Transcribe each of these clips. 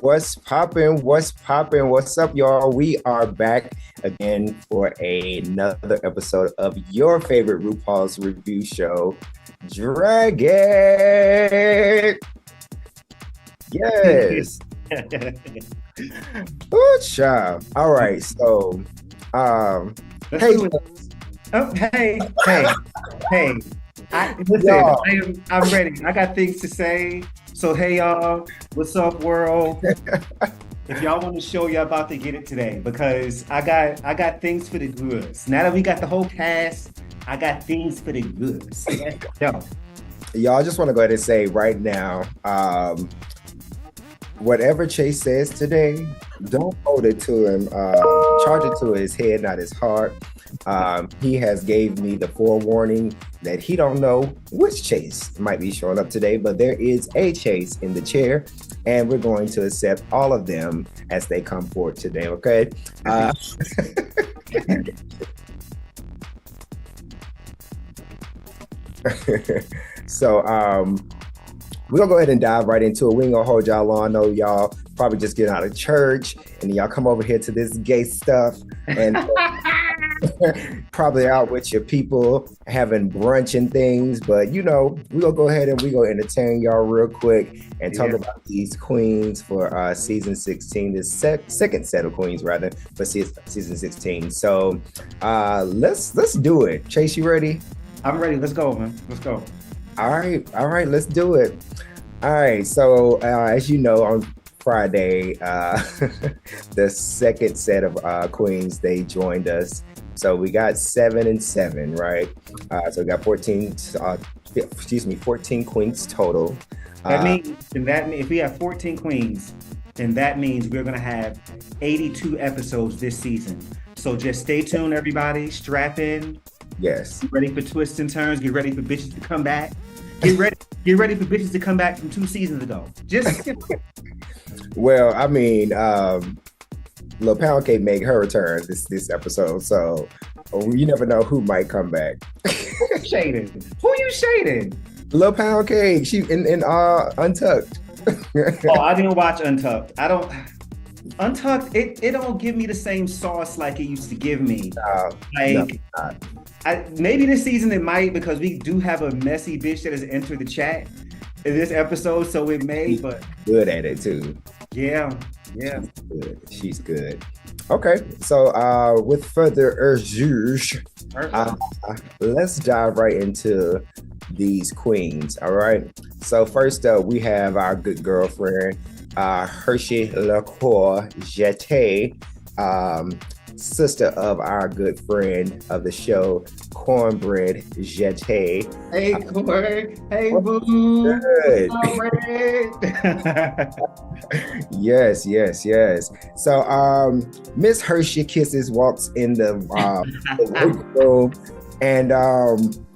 What's poppin'? What's poppin'? What's up, y'all? We are back again for another episode of your favorite RuPaul's review show, Drag It. Yes. Good job. All right. So, hey, listen, I'm ready. I got things to say. So, hey, y'all, what's up, world? If y'all want to show, y'all about to get it today because I got things for the goods. Now that we got the whole cast, I got things for the goods. Y'all, I just want to go ahead and say right now, whatever Chase says today, don't hold it to him. Charge it to his head, not his heart. He has gave me the forewarning that he don't know which Chase might be showing up today, but there is a Chase in the chair, and we're going to accept all of them as they come forward today, okay? So, we're gonna go ahead and dive right into it. We ain't gonna hold y'all long. I know y'all probably just getting out of church and y'all come over here to this gay stuff and probably out with your people having brunch and things. But you know, we're gonna go ahead and we're gonna entertain y'all real quick and talk about these queens for season 16, the second set of queens rather for season 16. So let's do it. Chase, you ready? I'm ready. Let's go, man. Let's go. All right, let's do it. All right, so as you know, on Friday, the second set of queens, they joined us. So we got 7 and 7, right? So we got 14 queens total. That means if we have 14 queens, then that means we're gonna have 82 episodes this season. So just stay tuned, everybody. Strap in. Yes. Get ready for twists and turns. Get ready for bitches to come back. Get ready for bitches to come back from 2 seasons ago. Just well, I mean, Lil Pound Cake make her return this episode, so you never know who might come back. Who you shading? Lil Pound Cake. She in Untucked. Oh, I didn't watch Untucked. Untucked. It don't give me the same sauce like it used to give me. No, maybe this season it might, because we do have a messy bitch that has entered the chat in this episode, so it may. But good at it too. Yeah. She's good. Okay, so with further ado, let's dive right into these queens. All right. So first up, we have our good girlfriend, Hershey LaCour Jeté, sister of our good friend of the show, Cornbread Jeté. Hey, Corn. Hey, boo. Good. Yes. So, Miss Hershey Kisses walks in the room, and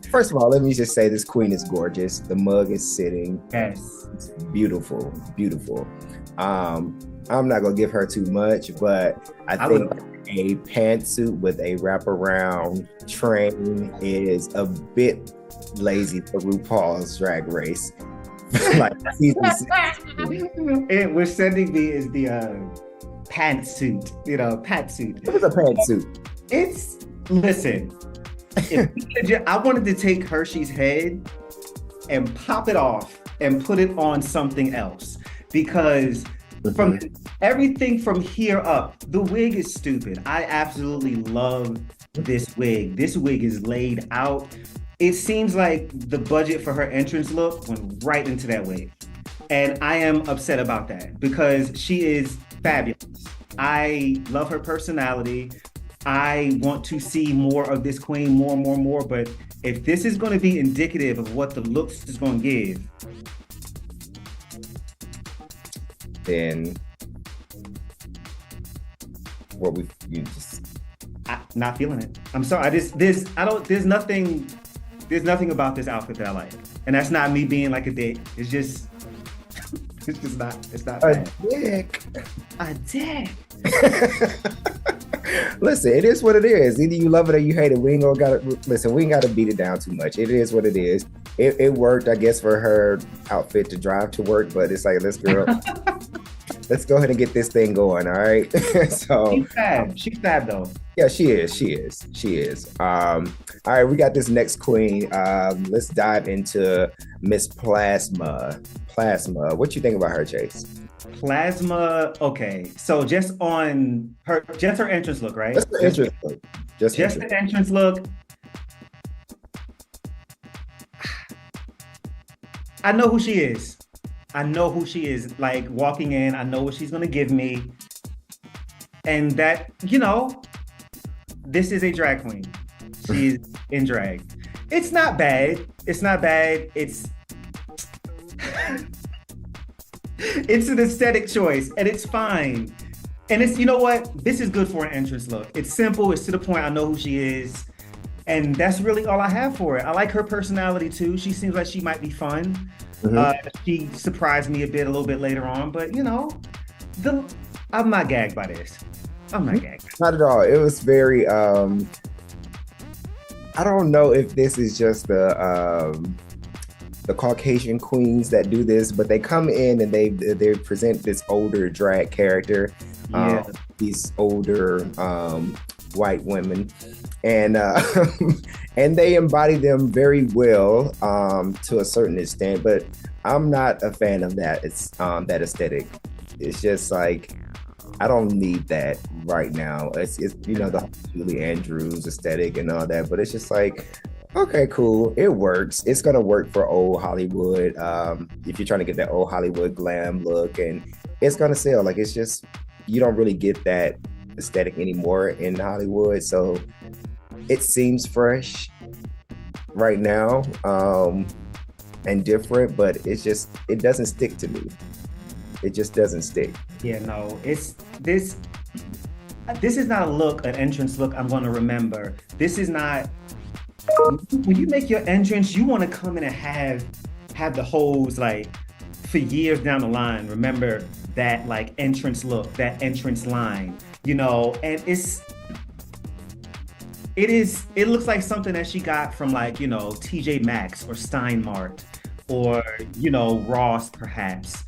first of all, let me just say this queen is gorgeous. The mug is sitting. Yes. It's beautiful. I'm not gonna give her too much, but I think a pantsuit with a wraparound train is a bit lazy for RuPaul's Drag Race. Like season 16. And what's sending me is the pantsuit. Pantsuit. What is a pantsuit? Listen. I wanted to take Hershey's head and pop it off and put it on something else, because from everything from here up, the wig is stupid. I absolutely love this wig. This wig is laid out. It seems like the budget for her entrance look went right into that wig. And I am upset about that because she is fabulous. I love her personality. I want to see more of this queen, more. But if this is going to be indicative of what the looks is going to give, then I'm not feeling it. I'm sorry. There's nothing about this outfit that I like. And that's not me being like a dick. It's not a dick. A dick. Listen, it is what it is. Either you love it or you hate it. We ain't gotta beat it down too much. It is what it is. It worked, I guess, for her outfit to drive to work, but it's like, let's let's go ahead and get this thing going. All right. So She's fab. She's fab though. yeah, she is. All right, we got this next queen. Let's dive into Miss Plasma. Plasma. What you think about her, Chase? Plasma. Okay, so just her entrance look, right? Just the entrance look. Just the entrance look. I know who she is. I know who she is. Like walking in, I know what she's gonna give me, and that this is a drag queen. She's in drag. It's not bad. It's it's an aesthetic choice, and it's fine. And it's, you know what? This is good for an entrance look. It's simple. It's to the point. I know who she is. And that's really all I have for it. I like her personality too. She seems like she might be fun. She surprised me a little bit later on, but I'm not gagged by this. I'm not gagged. Not at all. It was very, I don't know if this is just the Caucasian queens that do this, but they come in and they present this older drag character. These older white women, and and they embody them very well to a certain extent. But I'm not a fan of that. It's that aesthetic. It's just like I don't need that right now. It's the Julie Andrews aesthetic and all that, but it's just like, okay, cool. It works. It's gonna work for old Hollywood. If you're trying to get that old Hollywood glam look, and it's gonna sell. Like, it's just, you don't really get that aesthetic anymore in Hollywood. So it seems fresh right now, and different, but it doesn't stick to me. It just doesn't stick. Yeah, no, it's this is not a look, an entrance look I'm gonna remember. This is not, when you make your entrance, you want to come in and have the hoes like for years down the line. Remember that like entrance look, that entrance line, and it looks like something that she got from like, TJ Maxx or Steinmart or, Ross perhaps.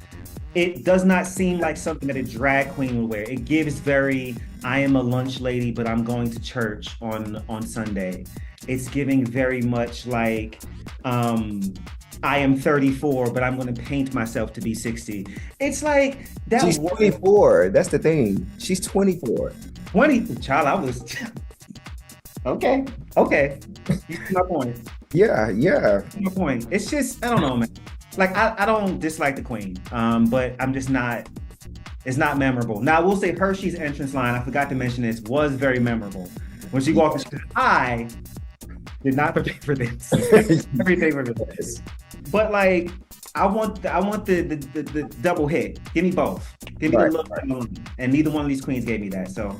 It does not seem like something that a drag queen would wear. It gives very, I am a lunch lady, but I'm going to church on Sunday. It's giving very much like, I am 34, but I'm going to paint myself to be 60. It's like that. She's 24. That's the thing. She's 24. 20, child. I was. Okay. You see my point. Yeah. My point. It's just, I don't know, man. Like I don't dislike the queen, but I'm just not. It's not memorable. Now I will say Hershey's entrance line, I forgot to mention this, was very memorable. When she walked in, she said, I did not prepare for this. Everything for this. But like, I want the double hit. Give me both. Give me the look, and neither one of these queens gave me that. So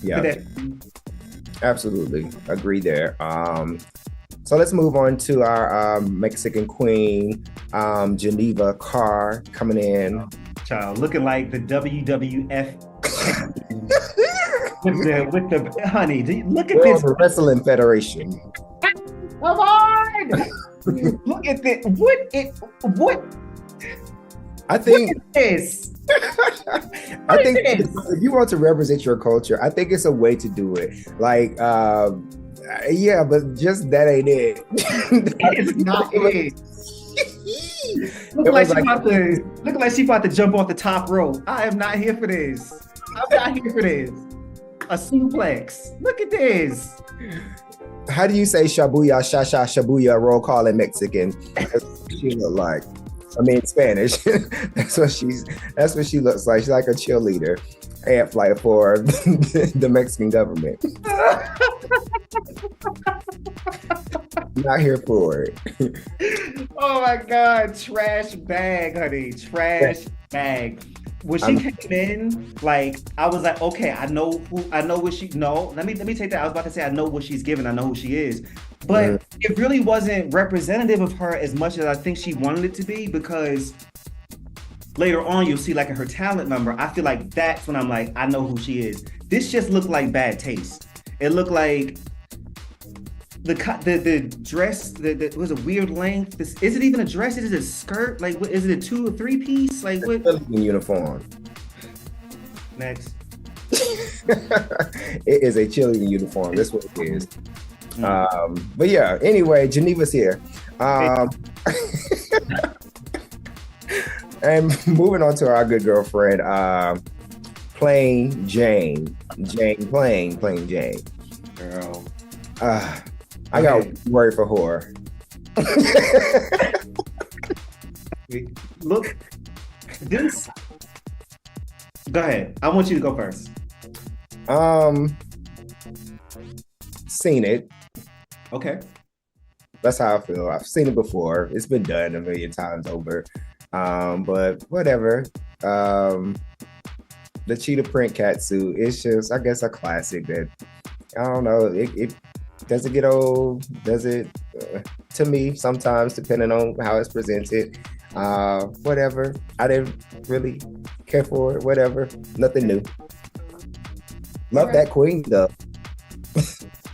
yeah, absolutely agree there. So let's move on to our Mexican queen, Geneva Carr, coming in. Child, looking like the WWF with the honey. Look at this. The Wrestling Federation. Come on! Look at this. What? I think look at this. I think if you want to represent your culture, I think it's a way to do it. Like, yeah, but just that ain't it. It's not it. Look like she about to jump off the top rope. I am not here for this. I'm not here for this. A suplex. Look at this. How do you say shabuya, shasha, shabuya, roll call in Mexican? That's what she look like. I mean, Spanish. That's what she looks like. She's like a cheerleader, ant flight for the Mexican government. Not here for it. Oh my God, trash bag, honey, trash bag. When she came in, like I was like, okay, I know what she. No, let me take that. I was about to say I know what she's given. I know who she is, but it really wasn't representative of her as much as I think she wanted it to be. Because later on, you'll see like in her talent number, I feel like that's when I'm like, I know who she is. This just looked like bad taste. It looked like the dress. It was a weird length. Is it even a dress? Is it a skirt? Like, what is it? A 2 or 3 piece? Like what? Uniform. Next. It is a cheerleading uniform. That's what it is. But yeah, anyway, Geneva's here. And moving on to our good girlfriend, Plain Jane. Plain Jane. Girl. I got worried for her. Look, this. Go ahead. I want you to go first. Seen it. Okay. That's how I feel. I've seen it before. It's been done a million times over. But whatever. The cheetah print catsuit, it's just, I guess, a classic that, I don't know, it does it get old? Does it? To me, sometimes, depending on how it's presented. Whatever. I didn't really care for it. Whatever. Nothing new. Love that queen, though.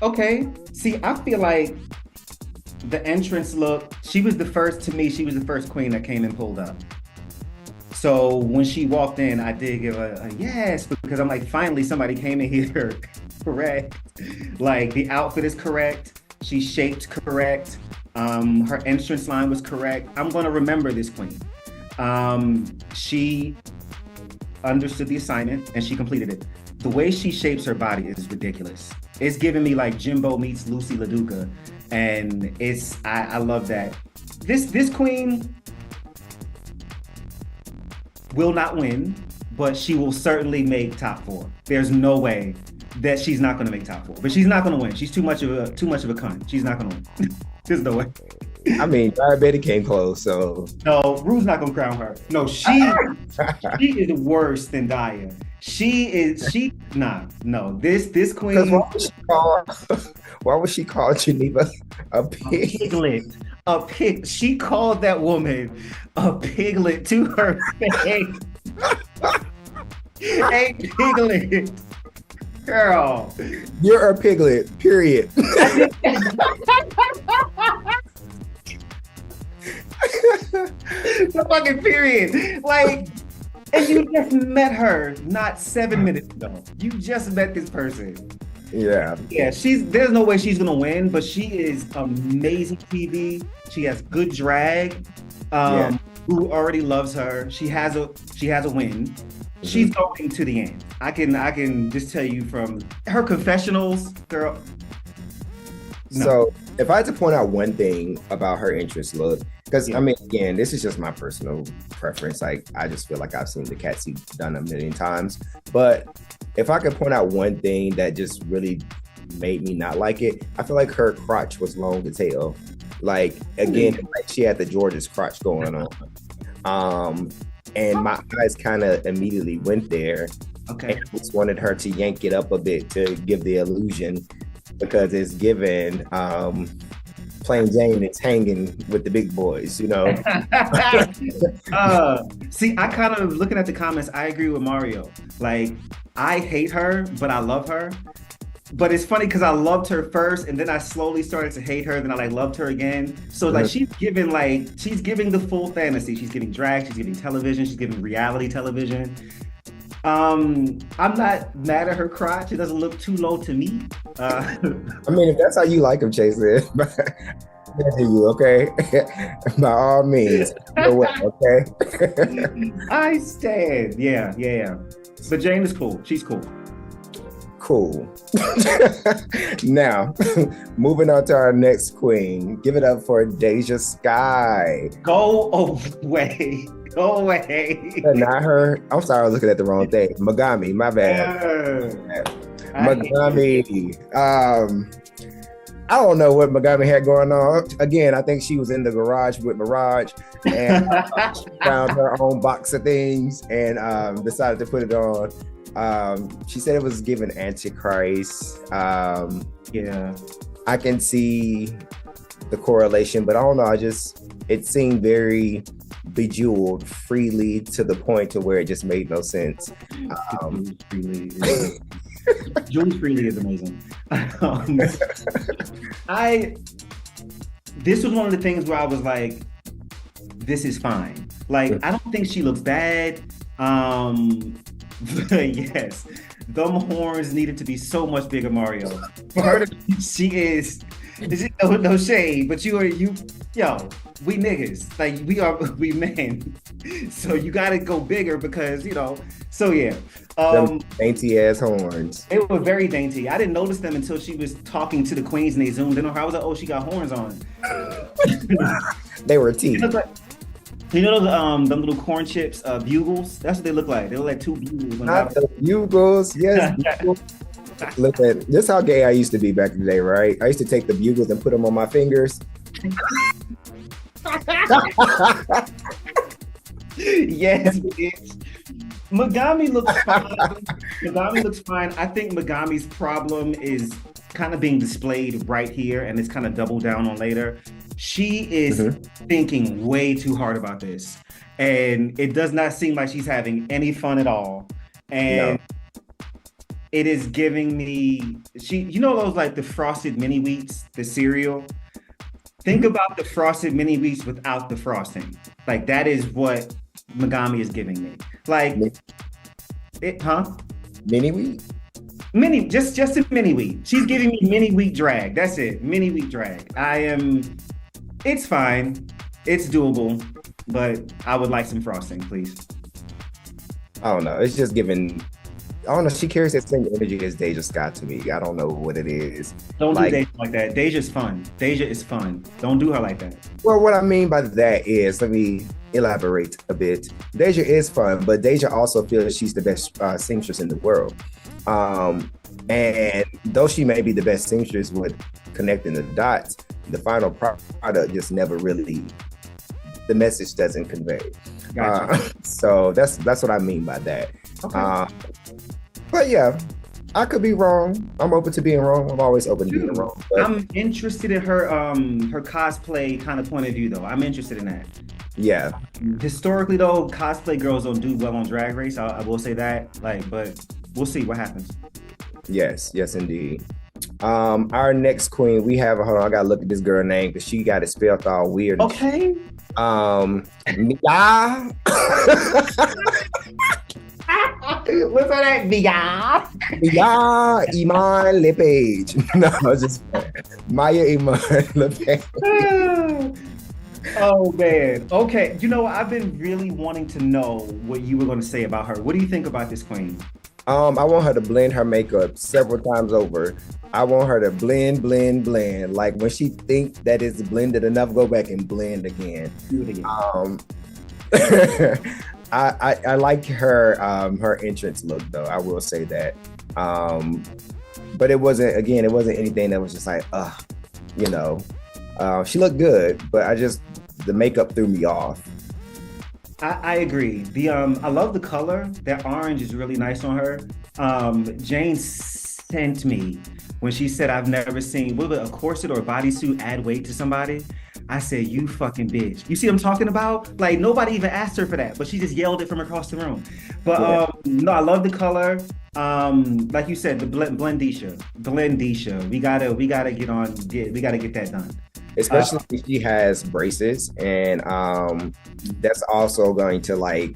Okay. See, I feel like the entrance look, she was the first queen that came and pulled up. So when she walked in, I did give a yes, because I'm like, finally somebody came in here correct. Like, the outfit is correct. She's shaped correct. Her entrance line was correct. I'm going to remember this queen. She understood the assignment and she completed it. The way she shapes her body is ridiculous. It's giving me like Jimbo meets Lucy LaDuca. And I love that. This queen will not win, but she will certainly make top 4. There's no way that she's not going to make top 4, but she's not going to win. She's too much of a cunt. She's not going to win. There's no way. I mein, Betty came close, so no. Rue's not going to crown her. No, she is worse than Daya. No. This queen. Why would she call Geneva a pig? Piglet. A pig. She called that woman a piglet to her face. A piglet. Girl. You're a piglet, period. The fucking period. Like, and you just met her not 7 minutes ago. You just met this person. Yeah. There's no way she's gonna win, but she is amazing TV. She has good drag. Who already loves her. She has a win. Mm-hmm. She's going to the end. I can just tell you from her confessionals, girl. No. So if I had to point out one thing about her entrance look, because I mean, again, this is just my personal preference. Like, I just feel like I've seen the catsuit done a million times. But if I could point out one thing that just really made me not like it, I feel like her crotch was long to tail. Like, again, like she had the George's crotch going on. And my eyes kind of immediately went there. Okay. And I just wanted her to yank it up a bit to give the illusion, because it's given Plain Jane is hanging with the big boys, you know. See, I kind of, looking at the comments, I agree with Mario. Like, I hate her, but I love her. But it's funny because I loved her first, and then I slowly started to hate her. Then I loved her again. So like, she's giving the full fantasy. She's giving drag. She's giving television. She's giving reality television. I'm not mad at her crotch. It doesn't look too low to me. I mean, if that's how you like him, Chase, then you okay? By all means, okay? I stand. Yeah. But Jane is cool. She's cool. Cool. Now, moving on to our next queen. Give it up for Deja Sky. Go away. Not her. I'm sorry, I was looking at the wrong thing. Megami, my bad. Megami. I don't know what Megami had going on. Again, I think she was in the garage with Mirage and she found her own box of things and decided to put it on. She said it was given Antichrist. Yeah. I can see the correlation, but I don't know. It seemed very bejeweled freely to the point to where it just made no sense. Julie Freely is amazing. This was one of the things where I was like, this is fine. Like, I don't think she looks bad. Yes, them horns needed to be so much bigger, Mario. For her to, she is. No shade, but yo, we niggas, like we men. So you got to go bigger because So yeah, Them dainty ass horns. they were very dainty. I didn't notice them until she was talking to the queens and they zoomed in on her. I was like, oh, she got horns on. They were teeth. Those them little corn chips, bugles. That's what they look like. They look like two bugles. Not the bugles. Yes. Bugles. Look at this. How gay I used to be back in the day, right? I used to take the bugles and put them on my fingers. Yes, bitch. Megami looks fine. Megami looks fine. I think Megami's problem is kind of being displayed right here, and it's kind of doubled down on later. She is thinking way too hard about this, and it does not seem like she's having any fun at all. And it is giving me those like the frosted mini wheats, the cereal. Think about the frosted mini wheats without the frosting. Like that is what Megami is giving me. Like Mini wheat? Just a mini wheat. She's giving me mini wheat drag. That's it. Mini wheat drag. It's fine. It's doable, but I would like some frosting, please. I don't know. It's just giving. I don't know. She carries that same energy as Deja Scott to me. I don't know what it is. Don't do Deja like that. Deja's fun. Deja is fun. Don't do her like that. Well, what I mean by that is, let me elaborate a bit. Deja is fun, but Deja also feels she's the best seamstress in the world. And though she may be the best seamstress with connecting the dots, the final product just never really, the message doesn't convey. Gotcha. So that's what I mean by that. Okay. But yeah, I could be wrong. I'm open to being wrong. I'm always open to being wrong. But I'm interested in her cosplay kind of point of view though. I'm interested in that. Yeah. Historically though, cosplay girls don't do well on Drag Race. I will say that. But we'll see what happens. Yes, indeed. Our next queen, we have. Hold on, I gotta look at this girl name because she got it spelled all weird. Okay. Mia. What's that? Mia Iman LePage. No, just Maya Iman LePage. Oh man. Okay. I've been really wanting to know what you were going to say about her. What do you think about this queen? I want her to blend her makeup several times over. I want her to blend. Like when she thinks that it's blended enough, go back and blend again. Do it again. I like her entrance look though. I will say that. But it wasn't anything that was just like, she looked good, but the makeup threw me off. I agree. I love the color. That orange is really nice on her. Jane sent me when she said, I've never seen a corset or a bodysuit add weight to somebody. I said, you fucking bitch. You see what I'm talking about? Like nobody even asked her for that, but she just yelled it from across the room. But no, I love the color. Like you said, the blendisha. We gotta get that done. Especially if she has braces, and that's also going to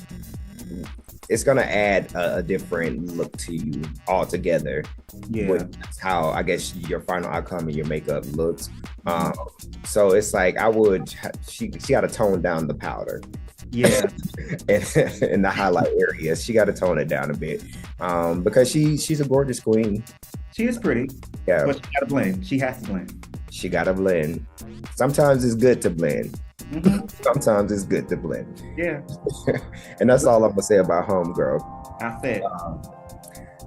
it's gonna add a different look to you altogether. Yeah, that's how I guess your final outcome and your makeup looks. So it's like she got to tone down the powder. Yeah, in the highlight areas, she got to tone it down a bit because she's a gorgeous queen. She is pretty. Yeah, but she gotta blend. She has to blend. She gotta blend. Sometimes it's good to blend. Mm-hmm. Sometimes it's good to blend. Yeah. And that's all I'm gonna say about Homegirl. I said.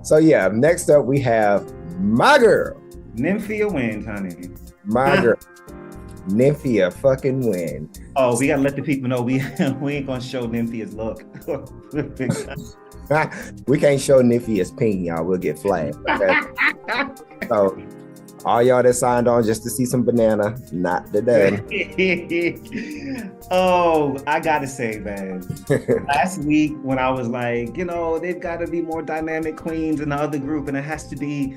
So yeah, next up we have my girl. Nymphia wins, honey. My girl. Nymphia fucking win. Oh, we gotta let the people know we ain't gonna show Nymphia's look. We can't show Nymphia's ping, y'all. We'll get flagged. Okay? So All y'all that signed on just to see some banana, not today. Oh, I gotta say, man. Last week when I was like, they've got to be more dynamic queens in the other group, and it has to be,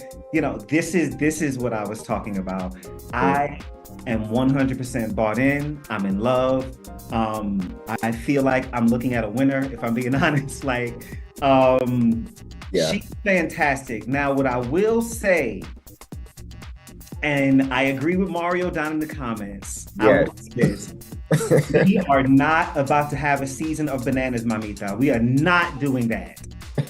this is what I was talking about. I am 100% bought in. I'm in love. I feel like I'm looking at a winner, if I'm being honest. She's fantastic. Now, what I will say, and I agree with Mario down in the comments. Yeah. We are not about to have a season of bananas, mamita. We are not doing that.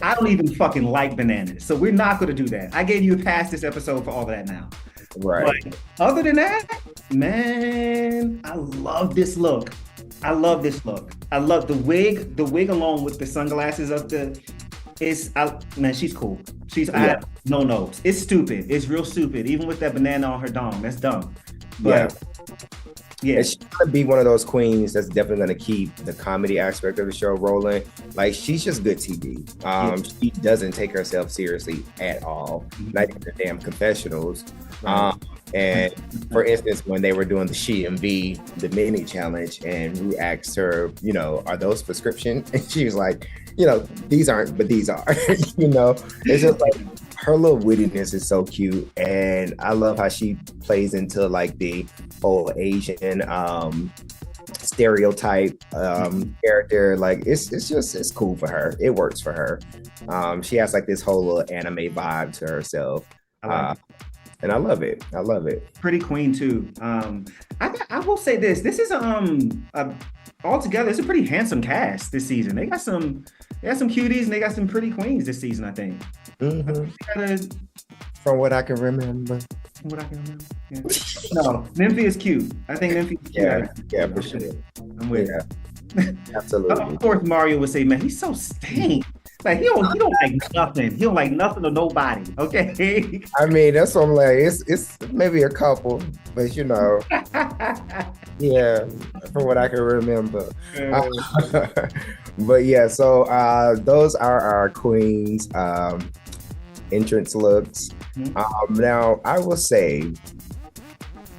I don't even fucking like bananas. So we're not going to do that. I gave you a pass this episode for all of that now. Right. But other than that, man, I love this look. I love this look. I love the wig along with the sunglasses up the... man, she's cool. I have no notes. It's stupid. It's real stupid. Even with that banana on her dome, that's dumb. But yeah. She's gonna be one of those queens that's definitely gonna keep the comedy aspect of the show rolling. Like, she's just good TV. She doesn't take herself seriously at all. Not even the damn confessionals. And for instance, when they were doing the She and V, the mini challenge, and Ru asked her, are those prescription? And she was like, these aren't, but these are. It's just like her little wittiness is so cute, and I love how she plays into like the old Asian stereotype character. Like it's cool for her. It works for her. She has like this whole little anime vibe to herself. And I love it. Pretty queen too. I will say this. This is altogether, it's a pretty handsome cast this season. They got some cuties and they got some pretty queens this season, I think. From what I can remember. Yeah. No, Nymphy is cute. I think Nymphy is cute. Yeah, for sure. I'm with it. Absolutely. Of course, Mario would say, man, he's so stank. Like he don't like nothing. He don't like nothing or nobody. Okay. I mean, that's what I'm like. It's maybe a couple, but yeah, from what I can remember. But yeah, so those are our queens entrance looks. Now, I will say,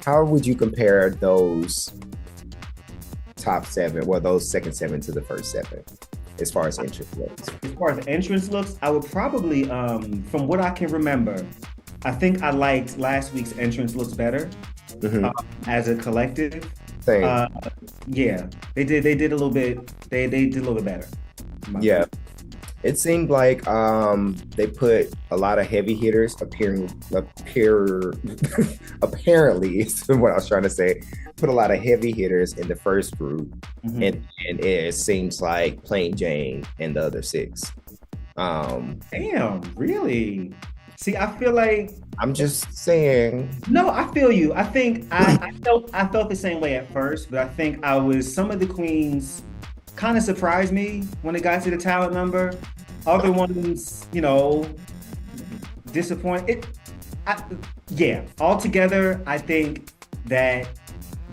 how would you compare those top 7, those second 7 to the first 7? As far as entrance looks. As far as entrance looks, I would probably, from what I can remember, I think I liked last week's entrance looks better as a collective. Same. Yeah, they did a little bit. They did a little bit better. Yeah, it seemed like they put a lot of heavy hitters apparently is what I was trying to say. Put a lot of heavy hitters in the first group, and it seems like Plain Jane and the other 6. Damn, really? See, I feel like I'm just saying. No, I feel you. I think I felt the same way at first, but I think some of the queens kind of surprised me when it got to the talent number. Other ones, disappointed. Altogether, I think that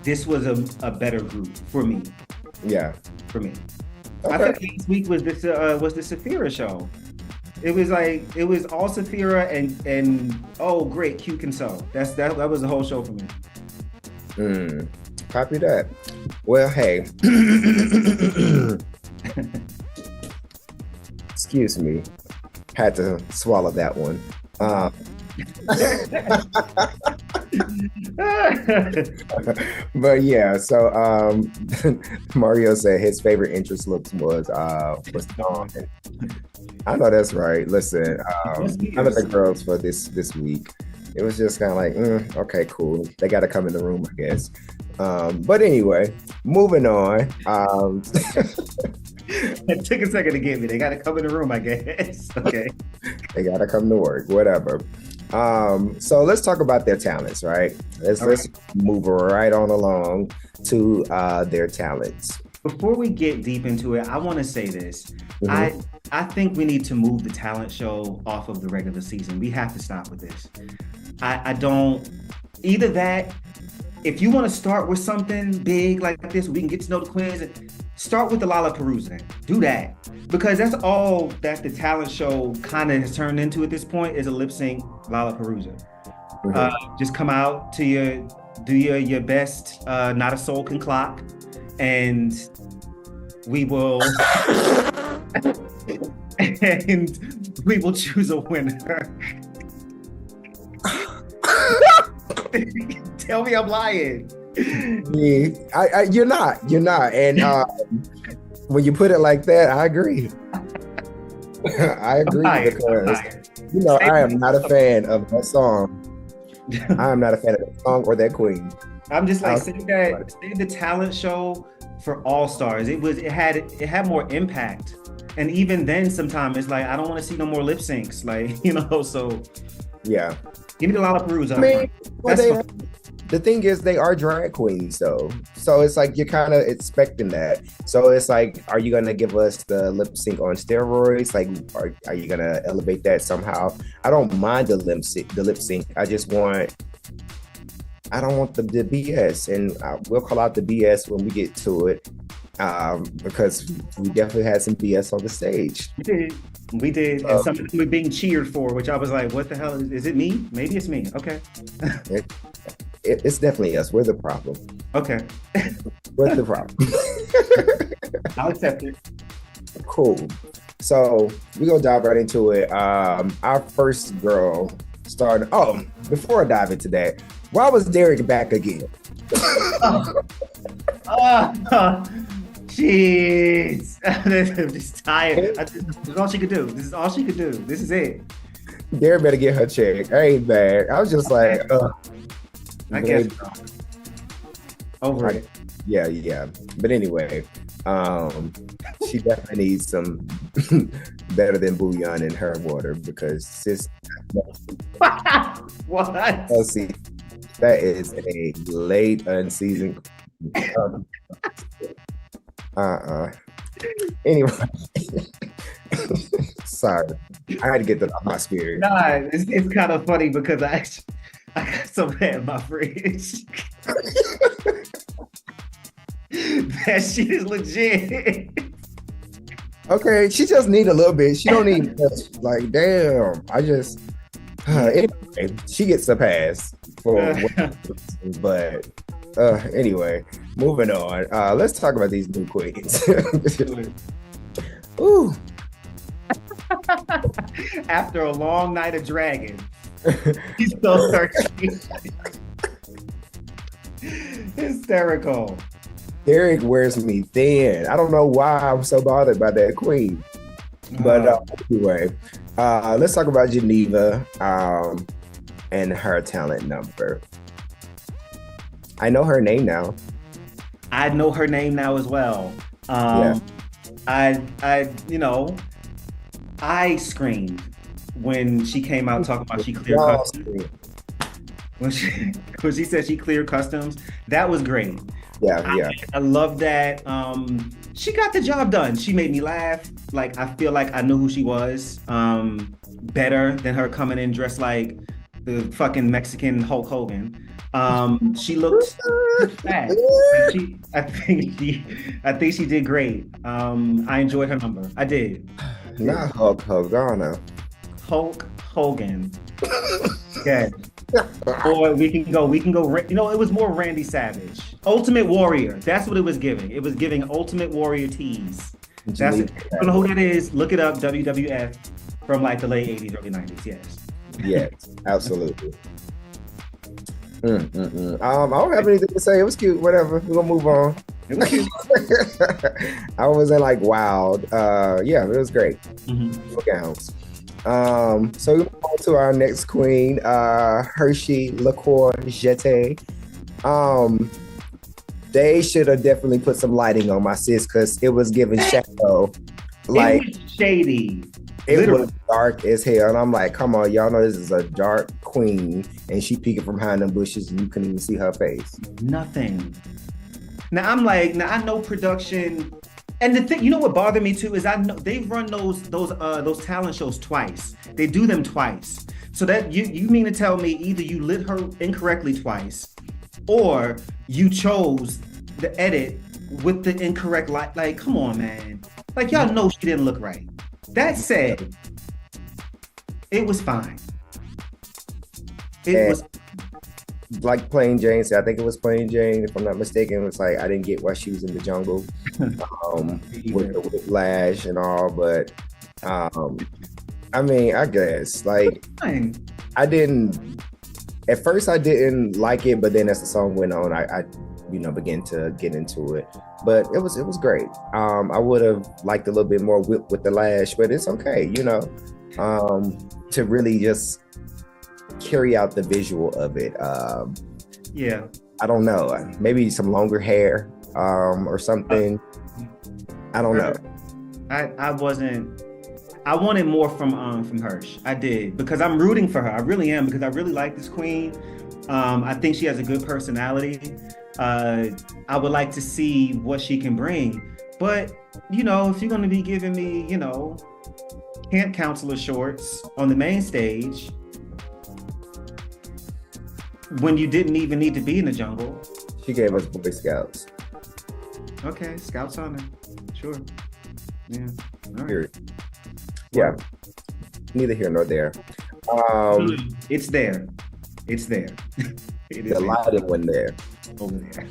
this was a better group for me. Yeah. For me. Okay. I think last week was the Saphira show. It was all Saphira and oh great, cute and so. That was the whole show for me. Copy that. Well, hey. Excuse me. Had to swallow that one. But yeah, so Mario said his favorite entrance looks was Dawn. I know that's right. Listen, none of the girls for this week. It was just kind of like, okay, cool. They got to come in the room, I guess. But anyway, moving on. It took a second to get me. They got to come in the room, I guess. Okay. They got to come to work, whatever. So let's talk about their talents, right? Let's move right on along to their talents. Before we get deep into it, I want to say this. I think we need to move the talent show off of the regular season. We have to stop with this. I don't, either that, if you want to start with something big like this, we can get to know the queens, start with the Lollapalooza. Do that. Because that's all that the talent show kind of has turned into at this point, is a lip sync Lollapalooza. Just come out to do your best. Not a soul can clock, and we will and we will choose a winner. Tell me I'm lying. Yeah, you're not. And when you put it like that, I agree. I agree because I am not a fan of that song. I am not a fan of that song or that queen. I'm just like save the talent show for All Stars. It had more impact. And even then sometimes it's like I don't want to see no more lip syncs. Like, so yeah. Give me the Lollapalooza. The thing is, they are drag queens, though. So it's like you're kind of expecting that. So it's like, are you gonna give us the lip sync on steroids? Like, are you gonna elevate that somehow? I don't mind the lip sync. I don't want the BS, and we'll call out the BS when we get to it, because we definitely had some BS on the stage. We did, and some of them were being cheered for, which I was like, what the hell? Is it me? Maybe it's me. Okay. It's definitely us. We're the problem. Okay. We're the problem. I'll accept it. Cool. So we're going to dive right into it. Our first girl started. Oh, before I dive into that, why was Derek back again? Jeez. I'm just tired. This is all she could do. This is it. Derek better get her check. I ain't bad. I was just like, I guess over it. Yeah. But anyway, she definitely needs some better than bouillon in her water because sis. What? Oh, see, that is a late unseasoned. Anyway, sorry, I had to get that off my spirit. Nah, it's kind of funny because I got some hair in my fridge. That shit is legit. Okay, she just need a little bit. She don't need much. Like, damn. Anyway, she gets a pass for but anyway, moving on. Let's talk about these new queens. Ooh. After a long night of dragging, he's so thirsty. Hysterical. Derek wears me thin. I don't know why I'm so bothered by that queen. But anyway, let's talk about Geneva and her talent number. I know her name now. I know her name now as well. I screamed when she came out talking about she cleared customs. When she said she cleared customs, that was great. Yeah. I love that. She got the job done. She made me laugh. Like, I feel like I knew who she was. Better than her coming in dressed like the fucking Mexican Hulk Hogan. She looked bad. I think she did great. I enjoyed her number. I did. Not Hulk Hogan. Hulk Hogan. Yeah. Or we can go. It was more Randy Savage. Ultimate Warrior. That's what it was giving. It was giving Ultimate Warrior tease. That's it. I don't know who that is. Look it up. WWF from like the late 80s, early 90s. Yes. Yes, absolutely. I don't have anything to say. It was cute. Whatever. We're gonna move on. It was cute. I wasn't like wild. Yeah, it was great. Gowns. So we move on to our next queen, Hershey Liqueur Jete. They should have definitely put some lighting on my sis because it was giving shadow. Like, it was shady. It was dark as hell. And I'm like, come on, y'all know this is a dark queen. And she peeking from behind them bushes and you couldn't even see her face. Nothing. Now I know production. And the thing, you know what bothered me too, is I know they've run those talent shows twice. They do them twice. So that you mean to tell me either you lit her incorrectly twice, or you chose the edit with the incorrect light. Like, come on, man. Like, y'all know she didn't look right. That said, it was fine. It And was like Plain Jane said, I think it was Plain Jane, if I'm not mistaken. It was like I didn't get why she was in the jungle with the whiplash and all, but um, I mean, I guess like fine. I didn't at first I didn't like it, but then as the song went on, I began to get into it. But it was great. I would have liked a little bit more with the lash, but it's okay, to really just carry out the visual of it. Yeah. I don't know, maybe some longer hair or something. I don't know. I wanted more from Hirsch. I did, because I'm rooting for her. I really am, because I really like this queen. I think she has a good personality. I would like to see what she can bring. But, if you're going to be giving me, camp counselor shorts on the main stage when you didn't even need to be in the jungle. She gave us Boy Scouts. Okay, Scouts on her. Sure. Yeah. All right. Yeah. Neither here nor there. It's there. It's there. It is the lighting one there. Over there.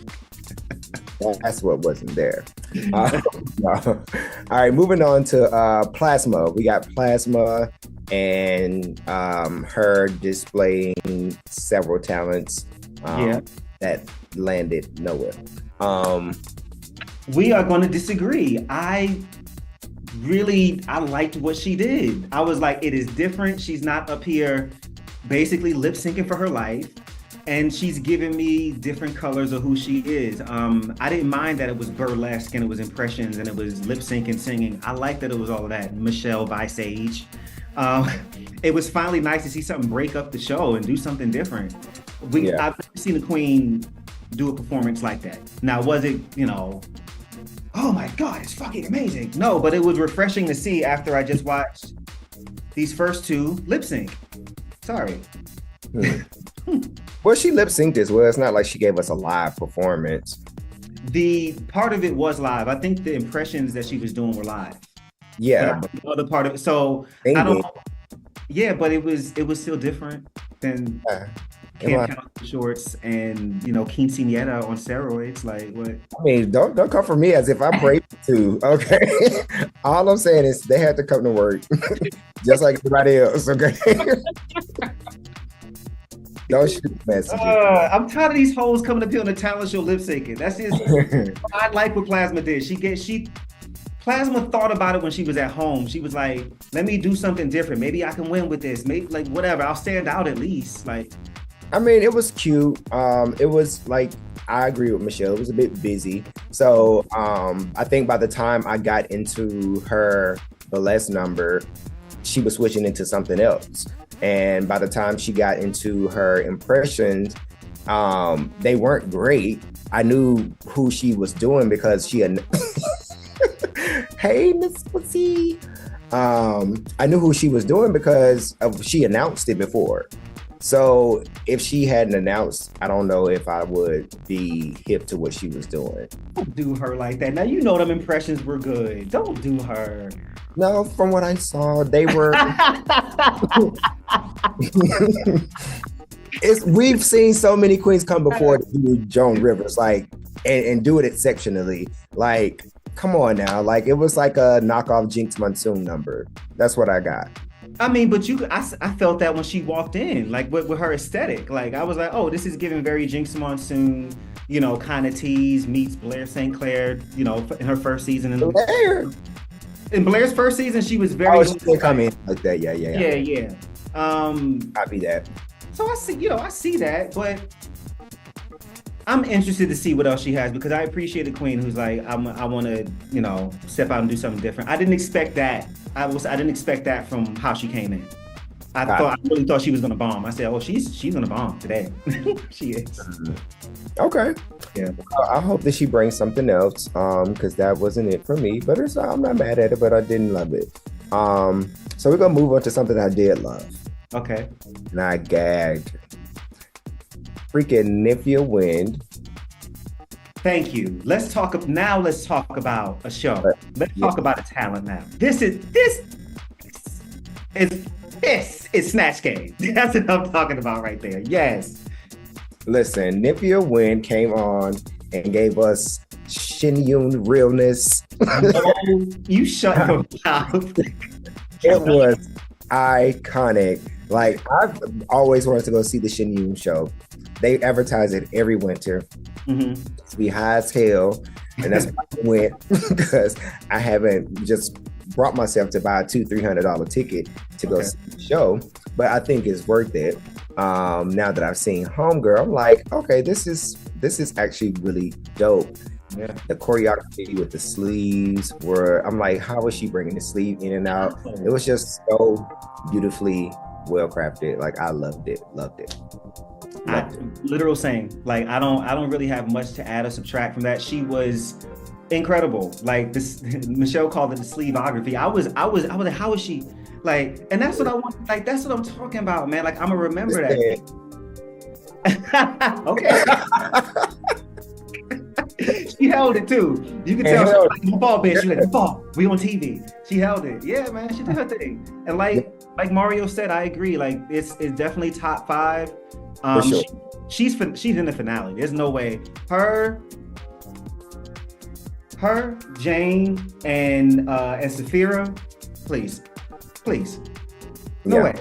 That's what wasn't there. No. All right, moving on to Plasma. We got Plasma and her displaying several talents that landed nowhere. We are going to disagree. I liked what she did. I was like, it is different. She's not up here basically lip syncing for her life. And she's giving me different colors of who she is. I didn't mind that it was burlesque and it was impressions and it was lip sync and singing. I like that it was all of that. Michelle Visage. It was finally nice to see something break up the show and do something different. I've never seen a queen do a performance like that. Now, was it, oh my God, it's fucking amazing. No, but it was refreshing to see after I just watched these first two lip sync. Sorry. Well, she lip synced as well. It's not like she gave us a live performance. The part of it was live. I think the impressions that she was doing were live. Yeah. But the other part of it, so I don't. Yeah, but it was still different than camp counselor shorts and quinceañera on steroids. Like what? I mean, don't come for me as if I'm brave to. Okay. All I'm saying is they had to come to work, just like everybody else. Okay. Don't shoot messages. I'm tired of these hoes coming up here on the talent show lip syncing. That's just I like what Plasma did. Plasma thought about it when she was at home. She was like, let me do something different. Maybe I can win with this. Maybe like whatever. I'll stand out at least. Like, I mean, it was cute. It was like, I agree with Michelle. It was a bit busy. So I think by the time I got into her burlesque number, she was switching into something else. And by the time she got into her impressions, they weren't great. I knew who she was doing because she had hey, Miss Pussy. I knew who she was doing because she announced it before. So if she hadn't announced, I don't know if I would be hip to what she was doing. Don't do her like that. Now them impressions were good. Don't do her. No, from what I saw, they were. We've seen so many queens come before to do Joan Rivers, like, and do it exceptionally. Like, come on now, like it was like a knockoff Jinx Monsoon number. That's what I got. I mean, but I felt that when she walked in, like with her aesthetic. Like I was like, oh, this is giving very Jinx Monsoon, kind of tease meets Blair St. Clair, in her first season. In Blair's first season, she was very. Oh, she did come in like that. Yeah. Copy that. So I see that, but I'm interested to see what else she has because I appreciate a queen who's like, I want to, step out and do something different. I didn't expect that. I didn't expect that from how she came in. I really thought she was gonna bomb. I said, oh, she's gonna bomb today. She is. Okay. Yeah. I hope that she brings something else. Because that wasn't it for me. But I'm not mad at it, but I didn't love it. So we're gonna move on to something I did love. Okay. And I gagged. Freaking Nifia Wind. Thank you. Let's talk about a show. Let's talk about a talent now. This is This is Snatch Game. That's what I'm talking about right there. Yes. Listen, Nipia Wynn came on and gave us Shin Yoon realness. No, you shut your mouth. It was iconic. Like, I've always wanted to go see the Shin Yoon show. They advertise it every winter. It's be high as hell. And that's why I went, because I haven't just brought myself to buy a $200-$300 ticket to go see the show. But I think it's worth it. Now that I've seen Homegirl, I'm like, okay, this is actually really dope. Yeah. The choreography with the sleeves I'm like, how is she bringing the sleeve in and out? It was just so beautifully well crafted. Like, I loved it. Literal saying, like, I don't really have much to add or subtract from that. She was incredible. Like, this, Michelle called it the sleeveography. I was like, how is she? Like, and that's what I want. Like, that's what I'm talking about, man. Like, I'm gonna remember that. Okay. She held it too. You can tell she was like, the ball, bitch. She's like, the ball. We on TV. She held it. Yeah, man. She did her thing. And like Mario said, I agree. Like, it's definitely top 5. For sure. She's in the finale. There's no way. Her, Jane, and Saphira, please. No way.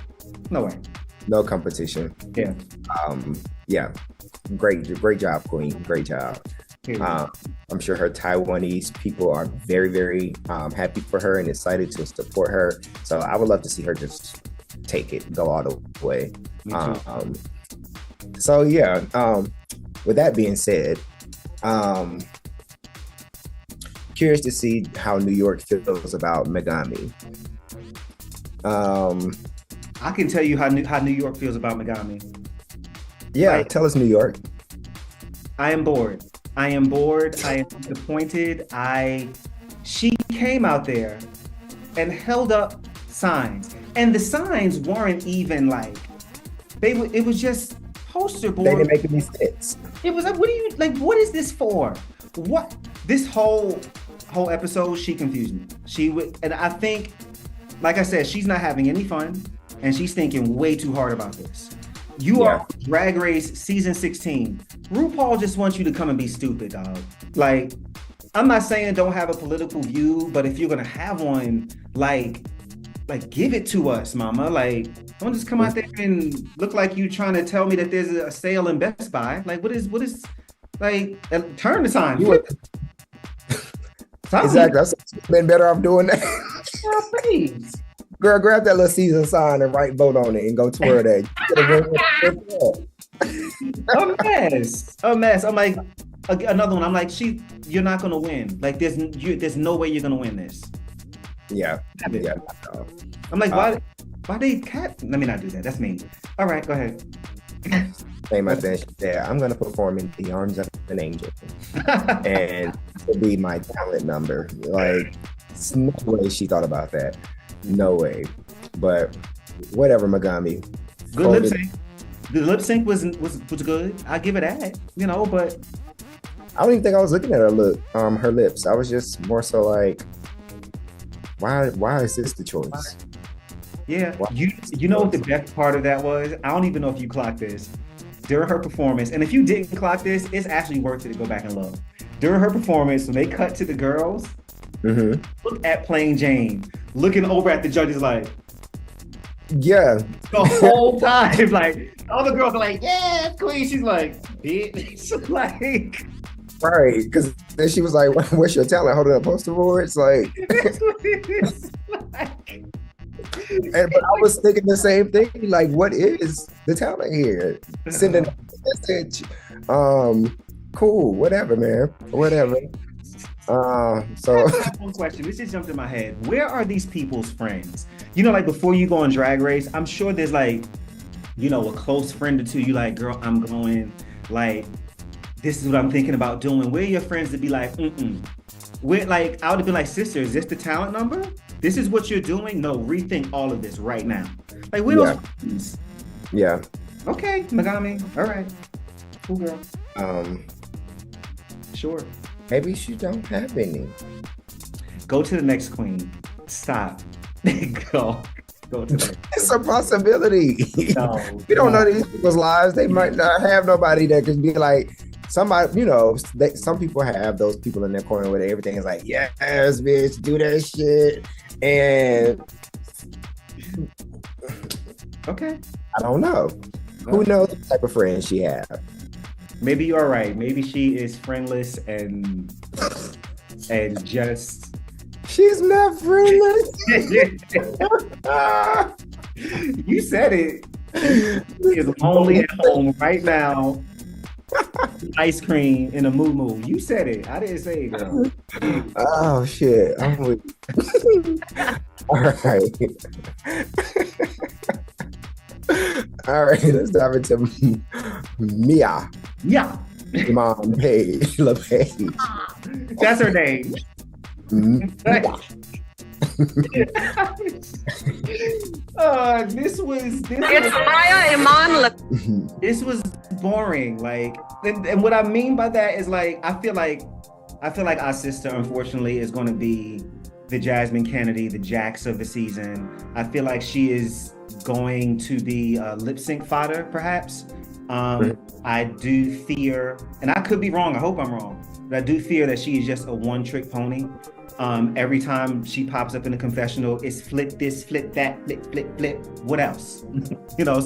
No competition. Yeah. Yeah. Great job, Queen. Great job. I'm sure her Taiwanese people are very, very happy for her and excited to support her. So I would love to see her just take it, go all the way. So yeah, with that being said, curious to see how New York feels about Megami. I can tell you how New York feels about Megami. Yeah, tell us, New York. I am bored. I am disappointed. She came out there and held up signs, and the signs weren't even like it was just poster board. They didn't make any sense. It was like, what is this for? What this whole episode? She confused me. And I think, like I said, she's not having any fun, and she's thinking way too hard about this. You are Drag Race season 16. RuPaul just wants you to come and be stupid, dog. Like, I'm not saying don't have a political view, but if you're gonna have one, like give it to us, mama. Like, don't just come out there and look like you trying to tell me that there's a sale in Best Buy. Like, what is like, turn the sign. Exactly. I've been better off doing that. Oh, please. Girl, grab that little season sign and write vote on it and go twirl that. A mess. I'm like, another one. I'm like, you're not gonna win. Like, there's no way you're gonna win this. Yeah. I'm like, why they cat? Let me not do that. That's mean. All right, go ahead. Say my thing. Yeah, I'm gonna perform in the arms of an angel, and it'll be my talent number. Like, there's no way she thought about that. No way. But whatever, Megami. Good lip sync. The lip sync was good. I give it that. But I don't even think I was looking at her lips. I was just more so like, why is this the choice? Yeah. You know what the best part of that was? I don't even know if you clocked this. During her performance, and if you didn't clock this, it's actually worth it to go back and look. During her performance, when they cut to the girls, look at Plain Jane looking over at the judges like, yeah, the whole time. Like, all the girls are like, yeah, Queen. She's like, bitch. Like, right, because then she was like, what's your talent? Holding up poster boards? Like, but I was thinking the same thing. Like, what is the talent here? Sending a message. Cool, whatever, man. Whatever. So one question. This just jumped in my head. Where are these people's friends? Like, before you go on Drag Race, I'm sure there's like, a close friend or two. You like, girl, I'm going. Like, this is what I'm thinking about doing. Where are your friends to be like, Where, like, I would have been like, sister, is this the talent number? This is what you're doing? No, rethink all of this right now. Like, where those friends? Yeah. Okay, Megami. All right. Cool, girl. Sure. Maybe she don't have any. Go to the next queen. Stop. Go. Go to the It's a possibility. No, We don't no. know these people's lives. They might not have nobody that can be like somebody. Some people have those people in their corner where everything is like, yes, bitch, do that shit. And Okay. I don't know. Who knows what type of friends she have? Maybe you're right. Maybe she is friendless and just She's not friendless. you said it. She is lonely at home right now. Ice cream in a moo. You said it. I didn't say it, girl. Oh shit. I'm with you. All right. All right, let's dive into Mia. Yeah. Mom Page. LePage. That's her name. Mia. This was boring. Like, and what I mean by that is like I feel like our sister, unfortunately, is going to be the Jasmine Kennedy, the Jax of the season. I feel like she is going to be lip sync fodder, perhaps. I do fear, and I could be wrong. I hope I'm wrong, but I do fear that she is just a one-trick pony. Every time she pops up in the confessional, it's flip this, flip that, flip. What else?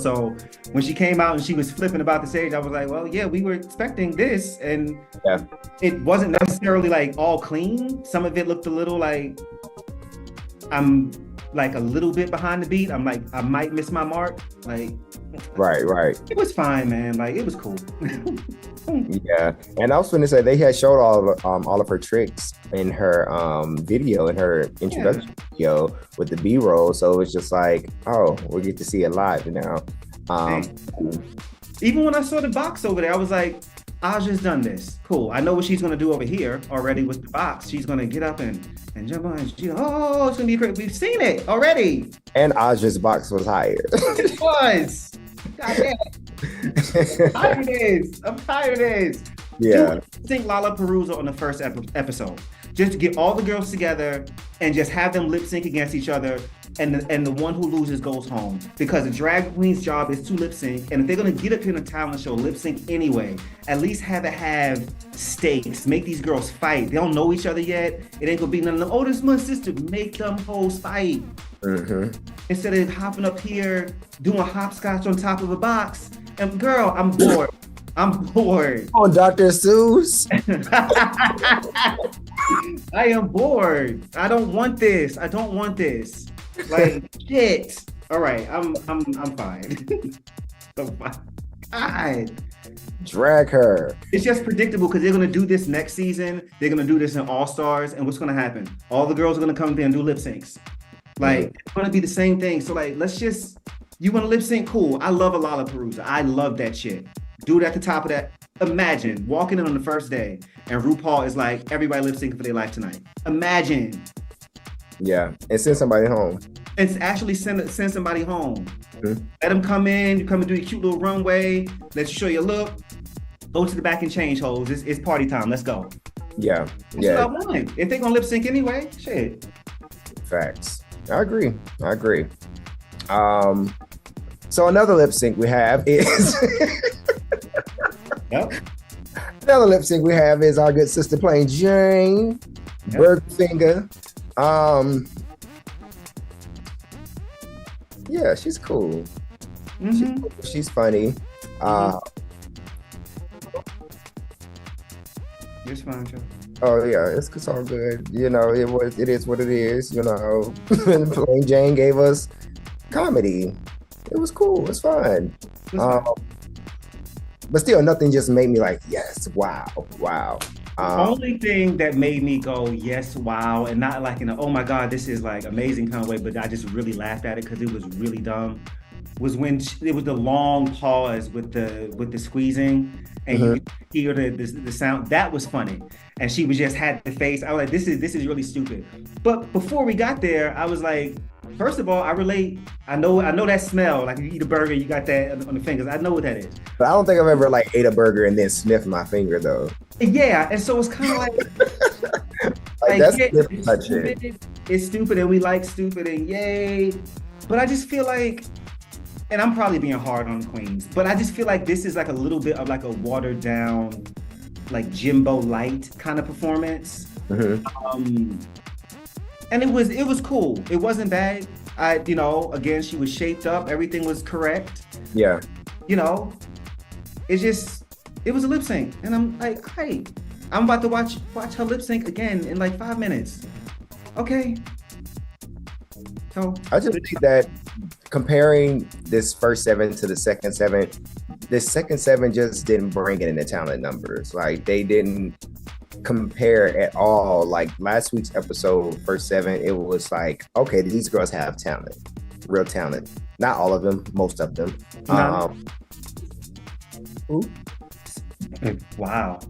So when she came out and she was flipping about the stage, I was like, well, yeah, we were expecting this. And it wasn't necessarily like all clean. Some of it looked a little like I'm like a little bit behind the beat. I'm like, I might miss my mark. Like, Right. it was fine, man. Like, it was cool. Yeah, and I was going to say they had showed all of her tricks in her video, in her introduction video with the B-roll. So it was just like, oh, we get to see it live now. Even when I saw the box over there, I was like, Aja's done this. Cool. I know what she's going to do over here already with the box. She's going to get up and jump on. It's going to be great. We've seen it already. And Aja's box was higher. It was. God damn it. I'm tired of this. Yeah. Think Lollapalooza on the first episode. Just get all the girls together and just have them lip sync against each other, and the one who loses goes home. Because the drag queen's job is to lip sync, and if they're gonna get up here in a talent show, lip sync anyway, at least have it have stakes. Make these girls fight. They don't know each other yet. It ain't gonna be none of them. Oh, this is my sister. Make them hoes fight. Instead of hopping up here doing hopscotch on top of a box. And girl, I'm bored. Oh, Dr. Seuss. I am bored. I don't want this. Like, shit. All right, I'm fine. I'm fine. God. Drag her. It's just predictable because they're gonna do this next season. They're gonna do this in All Stars, and what's gonna happen? All the girls are gonna come there and do lip syncs. Like, it's gonna be the same thing. So like, you want to lip sync? Cool. I love a Lollapalooza. I love that shit. Do it at the top of that. Imagine walking in on the first day and RuPaul is like, everybody lip syncing for their life tonight. Imagine. Yeah, and send somebody home. And actually send somebody home. Let them come in. You come and do your cute little runway. Let you show your look. Go to the back and change, hoes. It's party time. Let's go. Yeah. That's what I want. If they're gonna lip sync anyway, shit. Facts. I agree. So another lip sync we have is another lip sync we have is our good sister playing Jane Burgerfinger. Yeah, she's cool. She's funny. It's fine, Joe. Oh yeah, it's all good. It is what it is. Playing Jane gave us comedy. It was cool. It's fun. But still, nothing just made me like, yes, wow. The only thing that made me go, yes, wow, and not like in a, oh my God, this is like amazing kind of way, but I just really laughed at it because it was really dumb, was when it was the long pause with the squeezing and you hear the sound. That was funny. And she was just had the face. I was like, this is really stupid. But before we got there, I was like, first of all, I relate. I know that smell. Like you eat a burger, you got that on the fingers. I know what that is. But I don't think I've ever like ate a burger and then sniffed my finger though. Yeah, and so it's kind of like, that's it's stupid, and we like stupid, and yay. But I just feel like, and I'm probably being hard on queens, but I just feel like this is like a little bit of like a watered down, like Jimbo Light kind of performance. And it was cool. It wasn't bad. Again, she was shaped up. Everything was correct. Yeah. It was a lip sync, and I'm like, hey, I'm about to watch her lip sync again in like 5 minutes. Okay. So I just think that comparing this first 7 to the second 7, the second 7 just didn't bring it in the talent numbers. Like they didn't compare at all. Like last week's episode, first 7, it was like, okay, these girls have talent, real talent. Not all of them, most of them. Wow.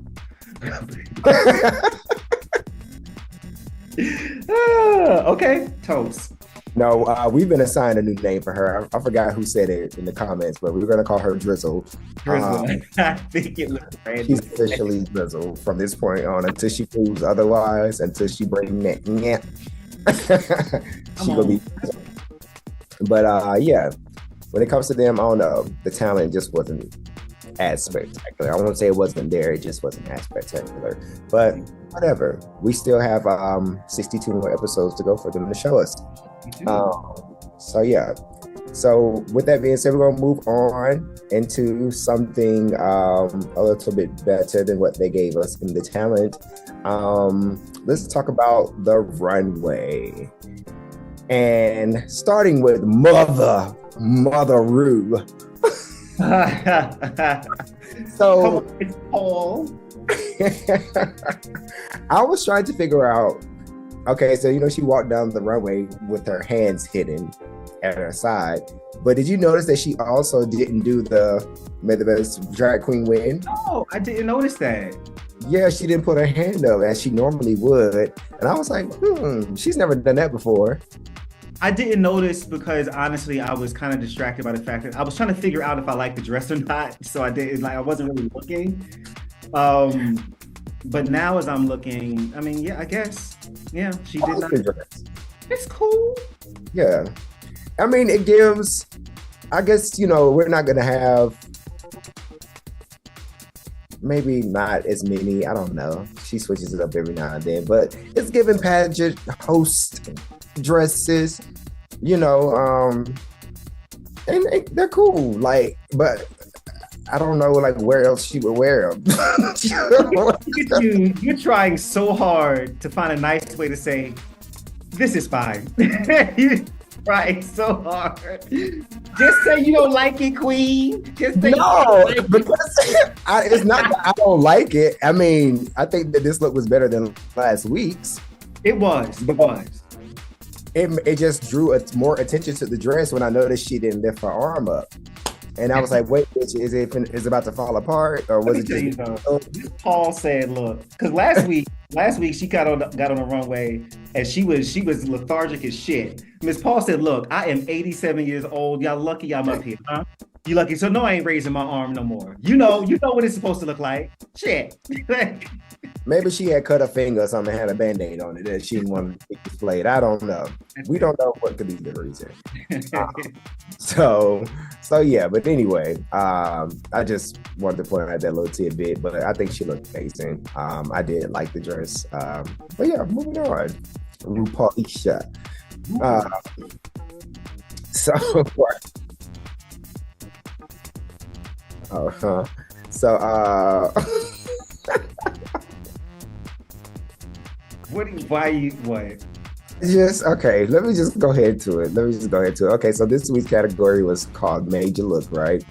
Okay, toast. No, we've been assigned a new name for her. I forgot who said it in the comments, but we were going to call her Drizzle. I think it looks random. She's officially Drizzle from this point on until she proves otherwise, until she brings that. She gonna be. But yeah, when it comes to them, I don't know. The talent just wasn't as spectacular. I won't say it wasn't there. It just wasn't as spectacular. But whatever. We still have 62 more episodes to go for them to show us. So yeah. So with that being said, we're gonna move on into something a little bit better than what they gave us in the talent. Let's talk about the runway. And starting with Mother Rue. So it's Paul. I was trying to figure out, okay, so she walked down the runway with her hands hidden at her side, but did you notice that she also didn't do the May the Best Drag Queen win? No, I didn't notice that. Yeah, she didn't put her hand up as she normally would, and I was like, she's never done that before. I didn't notice because honestly, I was kind of distracted by the fact that I was trying to figure out if I liked the dress or not. So I wasn't really looking. But now as I'm looking, I mean, yeah, I guess, yeah, she did not. It's cool. Yeah. I mean, it gives, I guess, we're not going to have, maybe not as many, I don't know. She switches it up every now and then, but it's giving pageant host dresses, and they're cool. Like, but I don't know, like where else she would wear them. You're trying so hard to find a nice way to say this is fine. You're trying so hard. Just say you don't like it, Queen. Just say because it's not that I don't like it. I mean, I think that this look was better than last week's. It was. It just drew more attention to the dress when I noticed she didn't lift her arm up. And I was like, wait, bitch, is it about to fall apart? Or was it just... Paul said, look, because last week she got on the runway and she was lethargic as shit. Miss Paul said, look, I am 87 years old. Y'all lucky I'm up here, huh? You lucky. So no, I ain't raising my arm no more. You know what it's supposed to look like. Shit. Maybe she had cut her finger or something and had a Band-Aid on it that she didn't want to get displayed. I don't know. We don't know what could be the reason. So yeah, but anyway, I just wanted to point out that little tidbit, but I think she looked amazing. I did like the dress. But yeah, moving on. RuPaul Isha. What? Just okay. Let me just go ahead to it. Okay, so this week's category was called Made You Look, right?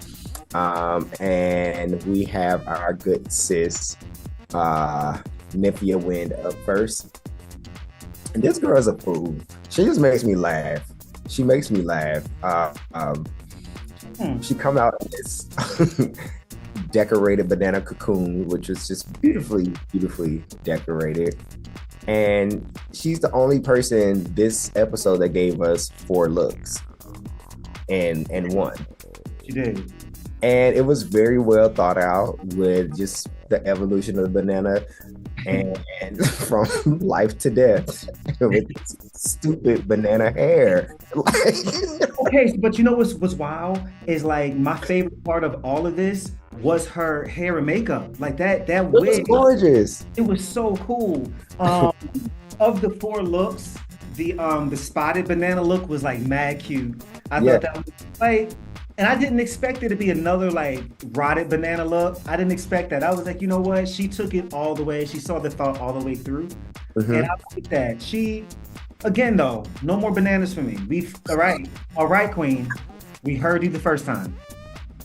And we have our good sis, Nymphia Wind up first. And this girl's a fool. She just makes me laugh. She come out in this decorated banana cocoon, which was just beautifully decorated. And she's the only person this episode that gave us 4 looks and one. She did. And it was very well thought out with just the evolution of the banana. and from life to death with stupid banana hair. Okay, but you know what's wild is like my favorite part of all of this was her hair and makeup. Like that It was wig, gorgeous. it was so cool. Of the four looks, the spotted banana look was like mad cute. I Yeah. thought that was like, and I didn't expect it to be another like rotted banana look. I didn't expect that. I was like, you know what? She took it all the way. She saw the thought all the way through, and I like that. She, again though, no more bananas for me. We've all right, Queen. We heard you the first time.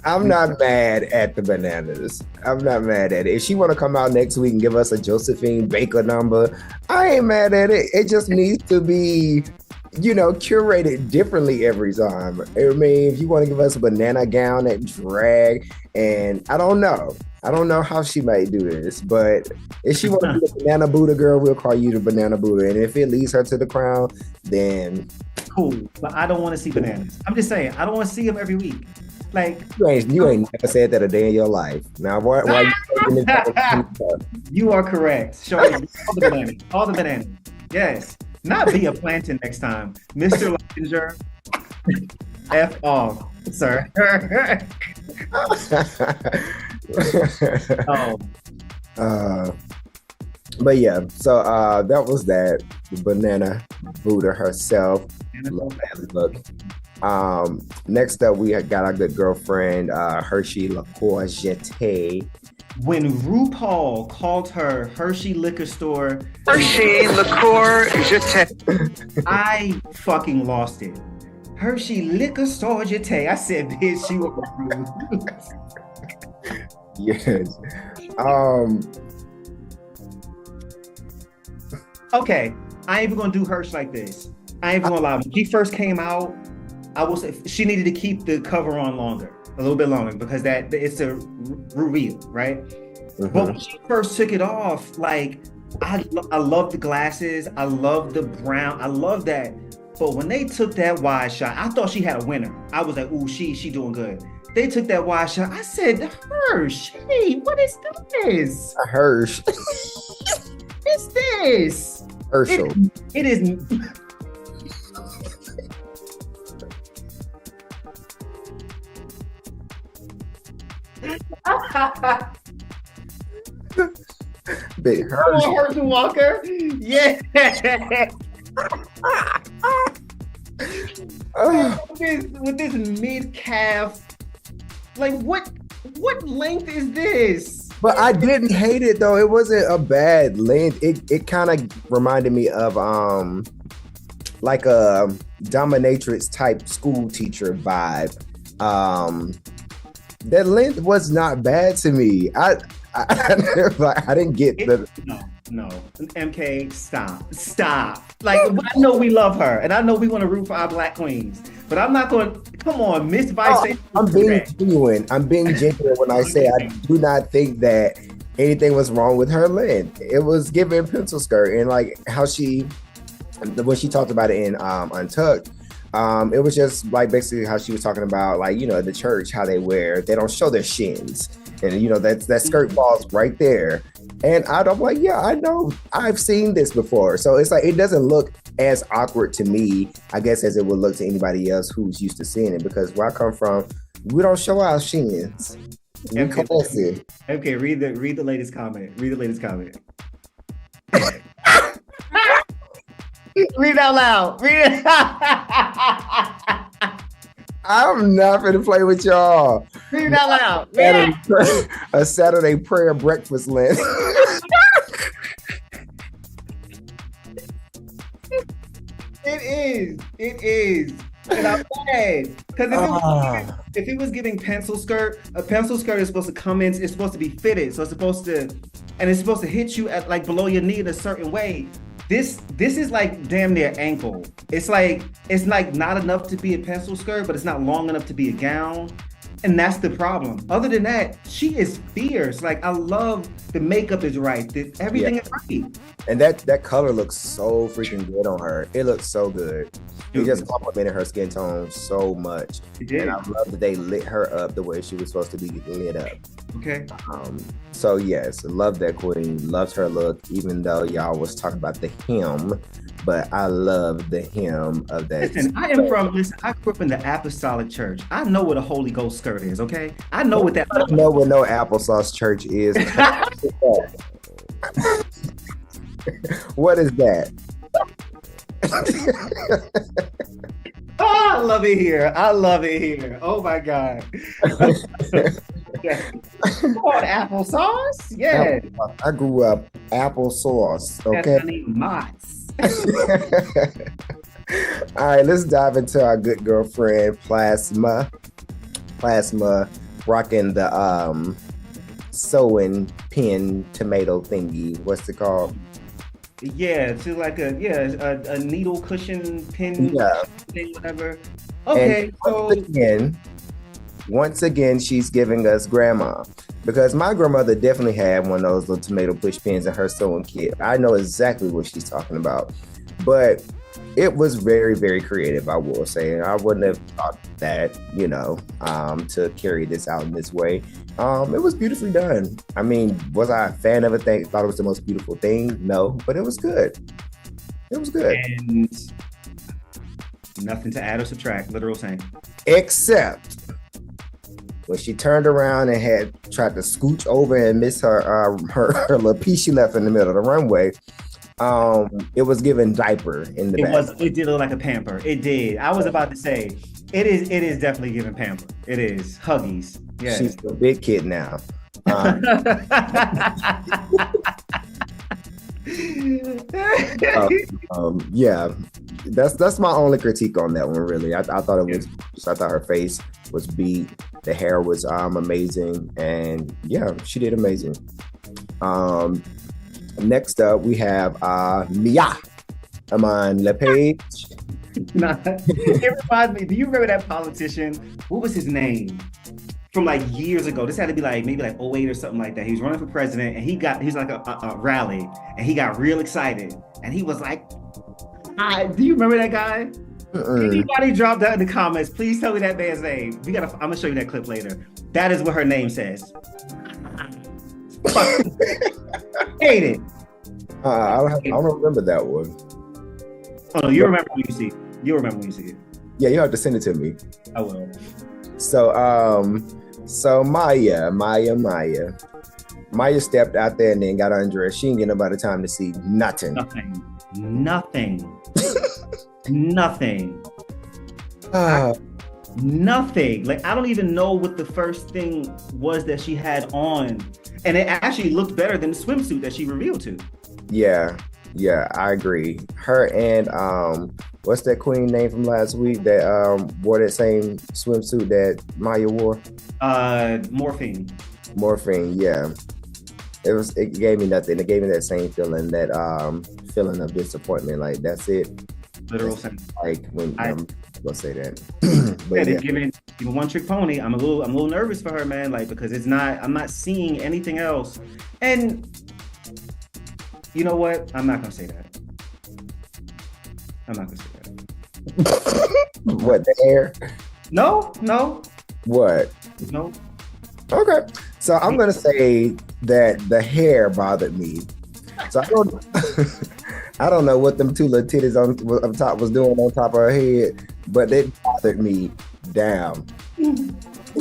I'm not mad at the bananas. I'm not mad at it. If she want to come out next week and give us a Josephine Baker number, I ain't mad at it. It just needs to be, curated differently every time. I mean, if you want to give us a banana gown that drag, and I don't know how she might do this, but if she want to be the banana Buddha girl, we'll call you the banana Buddha. And if it leads her to the crown, then cool. But I don't want to see bananas. I'm just saying, I don't want to see them every week. Like you ain't never said that a day in your life. Now, why you you are correct. Show me all the bananas. All the bananas. Yes. Not be a plantain next time. Mr. Linger, F off, sir. Oh. But yeah, so that was that. The banana Buddha herself. Love that look. Next up, we got our good girlfriend, Hershey La Courgette. When RuPaul called her Hershey Liquor Store, Hershey La Courgette, I fucking lost it. Hershey Liquor Store Jete. I said, bitch, you were rude. Yes. Okay, I ain't even gonna do Hershey like this. I ain't even gonna lie. When she first came out, I will say she needed to keep the cover on longer, a little bit longer, because that it's a reveal, right? But when she first took it off, like I love the glasses, I love the brown, I love that. But when they took that wide shot, I thought she had a winner. I was like, ooh, she doing good. They took that wide shot. I said, Hersh, hey, what is this? Hersh. What's this? Herschel. It is. Big Herschel. Herschel Walker. Yeah. With this mid calf, like what length is this? But I didn't hate it though. It wasn't a bad length. It kind of reminded me of like a dominatrix type school teacher vibe. That length was not bad to me. I didn't get the no. MK, stop. Like I know we love her, and I know we want to root for our Black queens, but I'm not going. Come on, Miss Vice. I'm being genuine. I'm being genuine when I say I do not think that anything was wrong with her length. It was giving pencil skirt, and like how when she talked about it in Untucked. It was just like basically how she was talking about, like, the church, how they don't show their shins, and that skirt falls right there. And I'm like, yeah, I know, I've seen this before. So it's like it doesn't look as awkward to me, I guess, as it would look to anybody else who's used to seeing it. Because where I come from, we don't show our shins. Okay, read the latest comment. Read the latest comment. Read it out loud. Read it. I'm not gonna play with y'all. Read it out loud. A Saturday prayer breakfast list. It is. And I'm glad. Because if it was giving pencil skirt, a pencil skirt is supposed to come in, it's supposed to be fitted. So it's supposed to hit you at like below your knee in a certain way. This is like damn near ankle. It's like not enough to be a pencil skirt, but it's not long enough to be a gown. And that's the problem. Other than that, she is fierce. Like, I love the makeup is right. Everything is right. And that color looks so freaking good on her. It looks so good. It just complimented her skin tone so much. And I love that they lit her up the way she was supposed to be lit up. Okay. So yes, love that queen. Loves her look, even though y'all was talking about the hem. But I love the hem of that. Listen, I grew up in the Apostolic Church. I know what a Holy Ghost skirt is, okay? I know what that looks like. I know what no applesauce church is. What is that? Oh, I love it here. I love it here. Oh my God. What, applesauce? Yeah. I grew up applesauce. Okay. All right, let's dive into our good girlfriend Plasma. Plasma rocking the sewing pin tomato thingy. What's it called? Yeah, to like a needle cushion pin thing, whatever. Okay, and once again, she's giving us grandma. Because my grandmother definitely had one of those little tomato push pins in her sewing kit. I know exactly what she's talking about. But it was very, very creative, I will say. I wouldn't have thought that, to carry this out in this way. It was beautifully done. I mean, was I a fan of it? Thought it was the most beautiful thing? No, but it was good. It was good. And nothing to add or subtract, literal same. Except when she turned around and had tried to scooch over and miss her little piece she left in the middle of the runway, it was given diaper in the back. It did look like a pamper. It did. I was about to say, it is definitely giving pamper. It is. Huggies. Yeah. She's a big kid now. Yeah, that's my only critique on that one. Really, I thought it was. I thought her face was beat. The hair was amazing, and yeah, she did amazing. Next up, we have Mia Aman LePage. It reminds me. Do you remember that politician? What was his name? From like years ago. This had to be like maybe like 08 or something like that. He was running for president, and he was like a rally, and he got real excited, and he was like, do you remember that guy? Anybody drop that in the comments? Please tell me that man's name. I'm gonna show you that clip later. That is what her name says. Hate it. I don't remember that one. Oh no, you remember when you see it. You'll remember when you see it. Yeah, you have to send it to me. I will. So Maya stepped out there and then got undressed. She didn't get nobody time to see nothing. Nothing. Nothing. Like, I don't even know what the first thing was that she had on. And it actually looked better than the swimsuit that she revealed to. Yeah, I agree. Her and what's that queen name from last week that wore that same swimsuit that Maya wore? Morphine. Yeah. It gave me nothing. It gave me that same feeling, that feeling of disappointment. Like, that's it. Literal sense. Like, when I'm gonna say that. But yeah, giving one trick pony. I'm a little nervous for her, man. Like, because I'm not seeing anything else. And you know what? I'm not gonna say that. What, the hair? No. What? No. Okay. So I'm gonna say that the hair bothered me. So I don't know what them two little titties on top was doing on top of her head, but it bothered me down.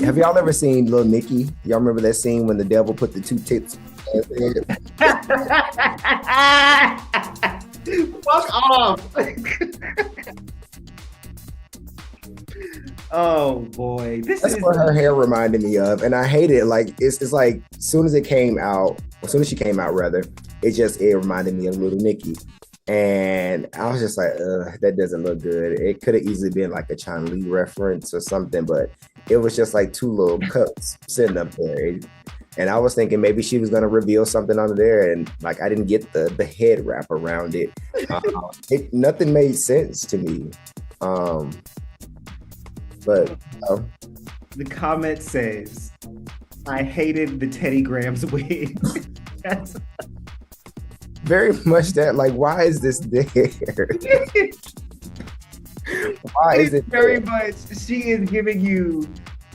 Have y'all ever seen Little Nicky? Y'all remember that scene when the devil put the two tits on his head? Fuck off. Oh boy, that's what her hair reminded me of, and I hate it. Like, it's like as soon as she came out, it reminded me of Little Nicky, and I was just like, that doesn't look good. It could have easily been like a Chun Li reference or something, but it was just like two little cups sitting up there. And I was thinking maybe she was gonna reveal something under there, and like I didn't get the head wrap around it. Nothing made sense to me. But The comment says, I hated the Teddy Grahams wig. That's Very much that. Like, why is this there? Why is it very there? much. She is giving you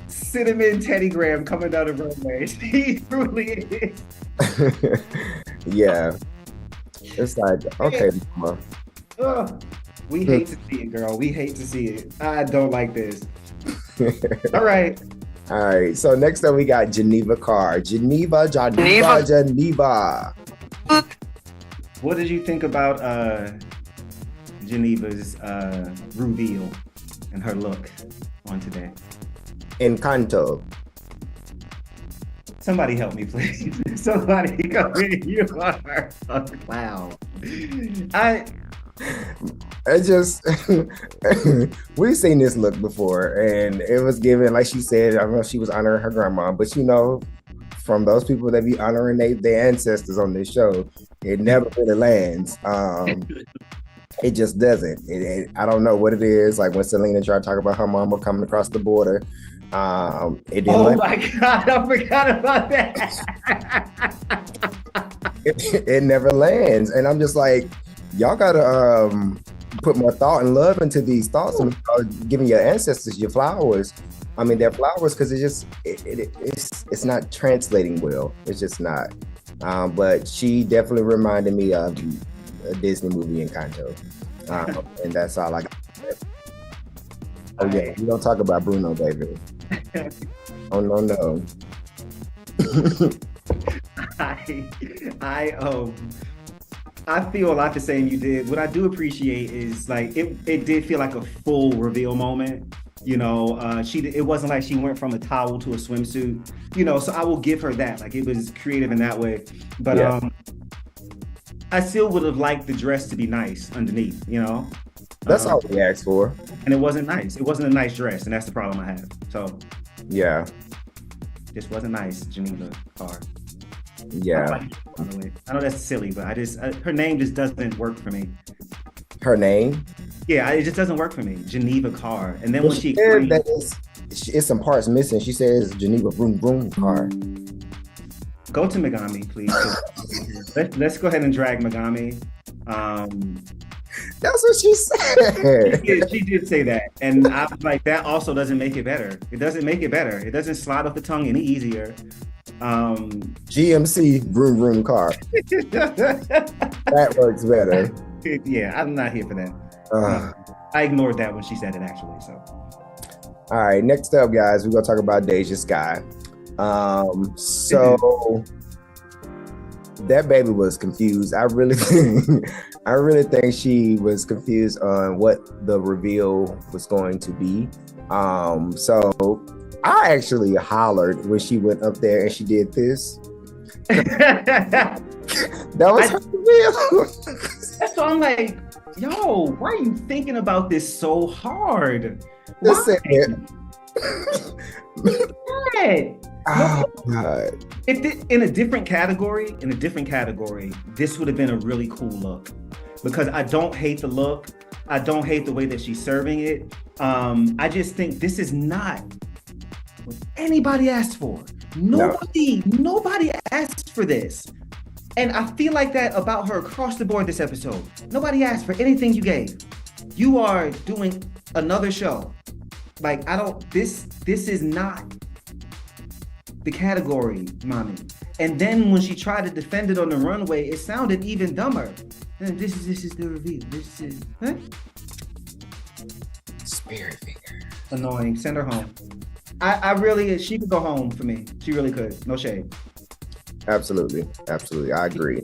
cinnamon Teddy Graham coming down the runway. She truly is. Yeah. It's like, okay, mama. Ugh. We hate to see it, girl. We hate to see it. I don't like this. All right. All right. So next up we got Geneva Carr. Geneva. What did you think about Geneva's reveal and her look on today? Encanto. Somebody help me, please. Somebody come in. You are a clown. I just we've seen this look before, and it was given, like she said, I don't know if she was honoring her grandma, but you know, from those people that be honoring their ancestors on this show, it never really lands. It just doesn't. I don't know what it is. Like when Selena tried to talk about her mama coming across the border, it didn't. Oh my God, I forgot about that. it never lands, and I'm just like, y'all gotta put more thought and love into these thoughts and giving your ancestors your flowers. I mean, their flowers, because it's not translating well. It's just not. But she definitely reminded me of a Disney movie, Encanto, and that's all I got. Oh yeah, we don't talk about Bruno, baby. Oh no. I feel a lot the same you did. What I do appreciate is like it did feel like a full reveal moment. You know, it wasn't like she went from a towel to a swimsuit, you know, so I will give her that. Like it was creative in that way. But yeah. I still would have liked the dress to be nice underneath, you know? That's all we asked for. And it wasn't nice. It wasn't a nice dress, and that's the problem I have. So yeah. Just wasn't nice, Geneva Carr. Yeah. I know that's silly, but her name just doesn't work for me. Her name? Yeah, it just doesn't work for me. Geneva Carr. And then well, when she said that it's some parts missing. She says Geneva Vroom Vroom Carr. Go to Megami, please. Let's go ahead and drag Megami. That's what she said. She did say that. And I was like, that also doesn't make it better. It doesn't make it better. It doesn't slide off the tongue any easier. GMC Vroom Vroom Carr. That works better. Yeah, I'm not here for that. I ignored that when she said it, actually. So, all right, next up, guys, we're gonna talk about Deja Sky. So that baby was confused. I really think she was confused on what the reveal was going to be. So I actually hollered when she went up there and she did this. That was her reveal. So I'm like, yo, why are you thinking about this so hard? Listen, oh God. In a different category, this would have been a really cool look. Because I don't hate the look. I don't hate the way that she's serving it. I just think this is not what anybody asked for. Nobody asked for this. And I feel like that about her across the board this episode. Nobody asked for anything you gave. You are doing another show. Like, this is not the category, mommy. And then when she tried to defend it on the runway, it sounded even dumber. And this is the reveal. This is, huh? Spirit finger. Annoying. Send her home. She could go home for me. She really could. No shade. Absolutely. I agree.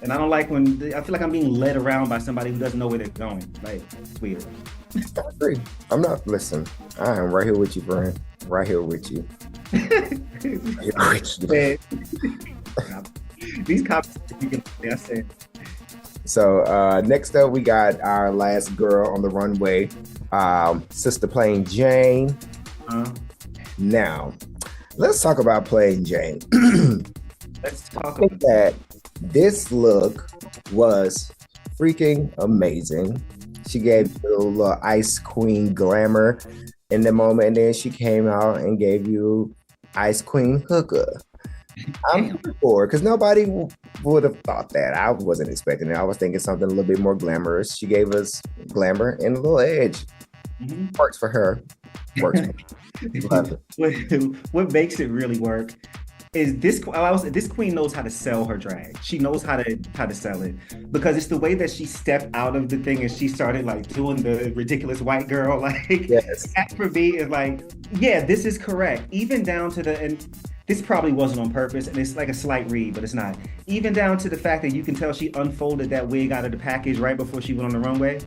And I don't like when I feel like I'm being led around by somebody who doesn't know where they're going. Like, it's weird. I agree. Listen, I am right here with you, friend. Right here with you. These cops, I said. So next up, we got our last girl on the runway, Sister Plain Jane. Now, let's talk about Plain Jane. Let's talk about that. This look was freaking amazing. She gave a little Ice Queen glamour. in the moment, and then she came out and gave you Ice Queen hooker. I'm for because nobody would have thought that. I wasn't expecting it. I was thinking something a little bit more glamorous. She gave us glamour and a little edge. Works for her. Works. What makes it really work is this queen knows how to sell her drag. She knows how to sell it because it's the way that she stepped out of the thing and she started like doing the ridiculous white girl. Like that for me is like, yeah, this is correct. Even down to and this probably wasn't on purpose and it's like a slight read, but it's not. Even down to the fact that you can tell she unfolded that wig out of the package right before she went on the runway.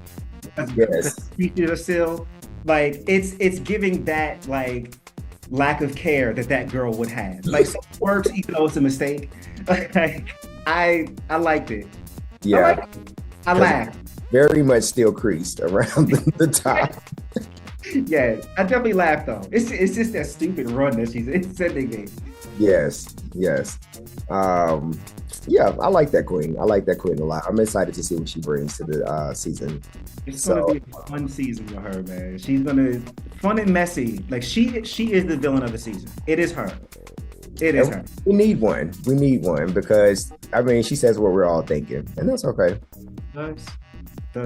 Yes. Featured her still. Like it's giving that like lack of care that girl would have. Like so it works even though it's a mistake. Like, I liked it. Yeah. I laughed. Very much still creased around the top. Yeah, I definitely laughed though. It's just that stupid run that she's sending me. Yes. Yeah, I like that queen. I like that queen a lot. I'm excited to see what she brings to the season. It's gonna be a fun season for her, man. She's gonna fun and messy. Like she is the villain of the season. It is her. It is her. We need one. We need one because I mean she says what we're all thinking, and that's okay.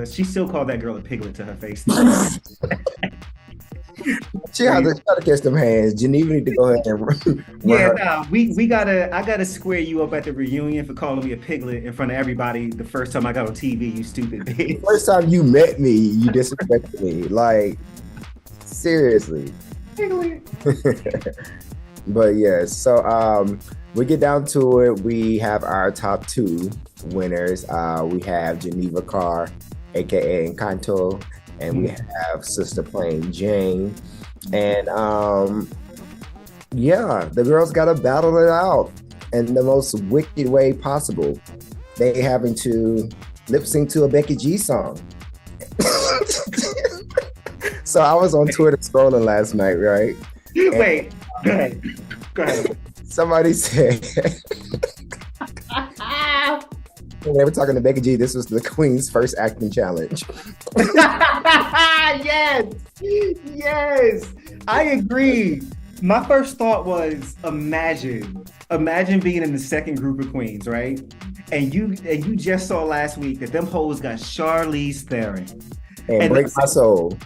She still called that girl a piglet to her face. She had to catch them hands. Geneva need to go ahead and run. I gotta square you up at the reunion for calling me a piglet in front of everybody the first time I got on TV, you stupid bitch. First time you met me, you disrespected me. Like, seriously. Piglet. But yes, so we get down to it. We have our top two winners. We have Geneva Carr, aka Encanto, and we have Sister Plain Jane. And the girls gotta battle it out in the most wicked way possible. They having to lip sync to a Becky G song. So I was on Twitter scrolling last night, right? Wait, go ahead. Somebody said when they were talking to Becky G, this was the Queen's first acting challenge. Yes, I agree. My first thought was imagine being in the second group of queens, right? And you just saw last week that them hoes got Charlize Theron. And break my soul.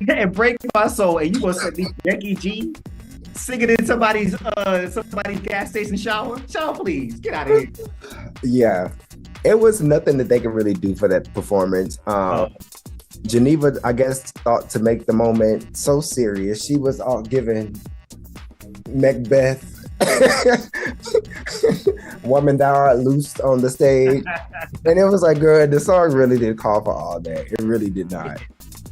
And break my soul. And you gonna send me Becky G singing in somebody's gas station shower? Shower, please. Get out of here. Yeah. It was nothing that they could really do for that performance. Geneva, I guess, thought to make the moment so serious. She was all giving Macbeth, woman thou art loosed on the stage. And it was like, girl, the song really didn't call for all that. It really did not.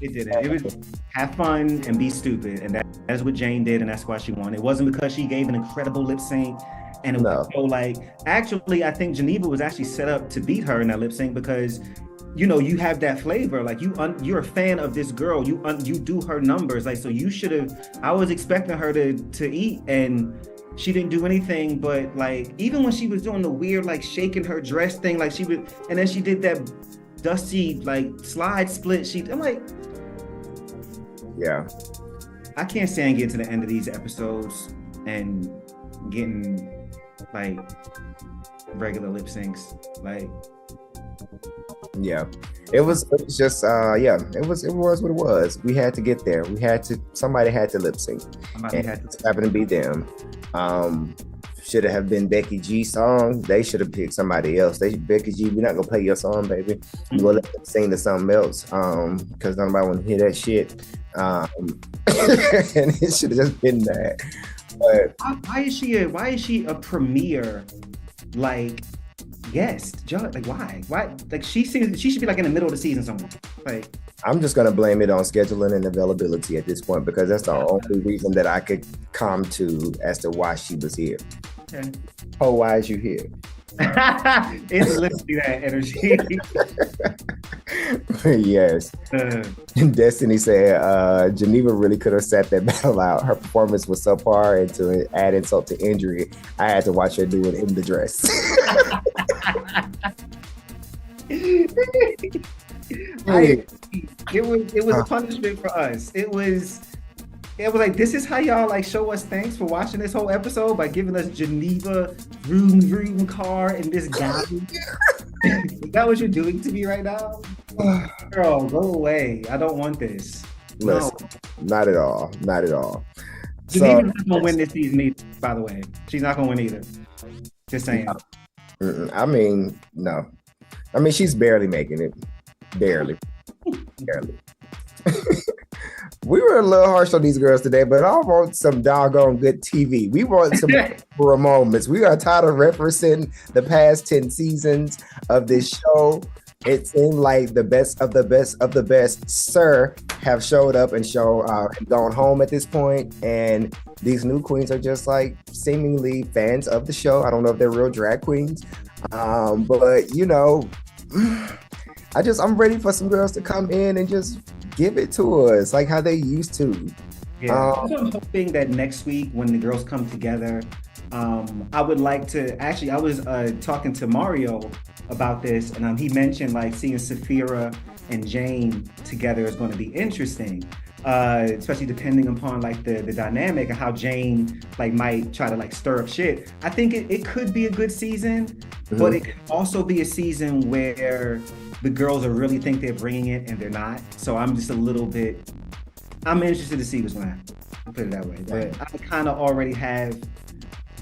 It didn't. It was have fun and be stupid. And that's what Jane did, and that's why she won. It wasn't because she gave an incredible lip sync. And it was so like, actually, I think Geneva was actually set up to beat her in that lip sync because, you know, you have that flavor. Like you're a fan of this girl. You do her numbers. Like, so you should have. I was expecting her to eat, and she didn't do anything. But like, even when she was doing the weird like shaking her dress thing, like she would, and then she did that dusty like slide split. I'm like, yeah, I can't stand getting to the end of these episodes and getting like regular lip syncs. Like, yeah, it was just it was what it was. We had to get there. Somebody had to lip sync. Happened to be them. Should have been Becky G song. They should have picked somebody else. Becky G, we're not gonna play your song, baby. We're gonna let them sing to something else. Because nobody want to hear that shit. And it should have just been that. But why is she a premiere like guest judge? Like why like she should be like in the middle of the season somewhere. Like, I'm just gonna blame it on scheduling and availability at this point because that's the only reason that I could come to as to why she was here. Okay. Oh, why is you here? It's literally that energy. Yes. Destiny said Geneva really could have sat that battle out. Her performance was subpar, and to add insult to injury, I had to watch her do it in the dress. It was a punishment for us. It was It was like, this is how y'all like show us thanks for watching this whole episode by giving us Geneva room car and this guy. Is that what you're doing to me right now? Girl, go away. I don't want this. Listen, not at all. Not at all. Geneva's not gonna win this season either, by the way. She's not gonna win either. Just saying. I mean, no. I mean, she's barely making it. Barely. Barely. We were a little harsh on these girls today, but I want some doggone good TV. We want some for moments. We are tired of referencing the past 10 seasons of this show. It seemed like the best of the best of the best, sir, have showed up and gone home at this point. And these new queens are just like seemingly fans of the show. I don't know if they're real drag queens, but you know, I'm ready for some girls to come in and just give it to us like how they used to. Yeah, I'm hoping that next week when the girls come together, I would like to actually. I was talking to Mario about this, and he mentioned like seeing Saphira and Jane together is going to be interesting, especially depending upon like the dynamic and how Jane like might try to like stir up shit. I think it could be a good season, but it could also be a season where the girls are really think they're bringing it and they're not. So I'm just I'm interested to see what's going to happen. I'll put it that way. But I kind of already have,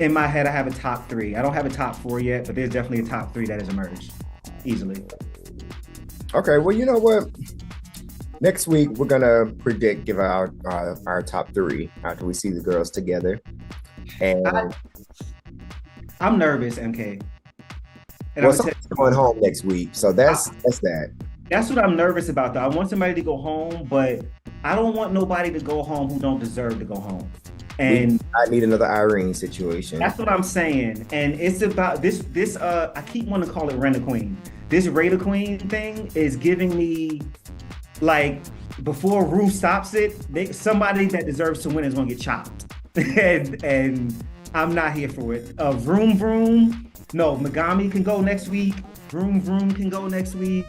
in my head, I have a top 3. I don't have a top 4 yet, but there's definitely a top 3 that has emerged easily. Okay, well, you know what? Next week, we're going to give out our top 3 after we see the girls together. And I'm nervous, MK. And well, someone's going home next week, so that's that. That's what I'm nervous about, though. I want somebody to go home, but I don't want nobody to go home who don't deserve to go home. And I need another Irene situation. That's what I'm saying. And it's about this I keep wanting to call it Rent a Queen. This Rate a Queen thing is giving me like, before Rue stops it, somebody that deserves to win is gonna get chopped. and I'm not here for it. Vroom Vroom. No, Megami can go next week. Vroom Vroom can go next week.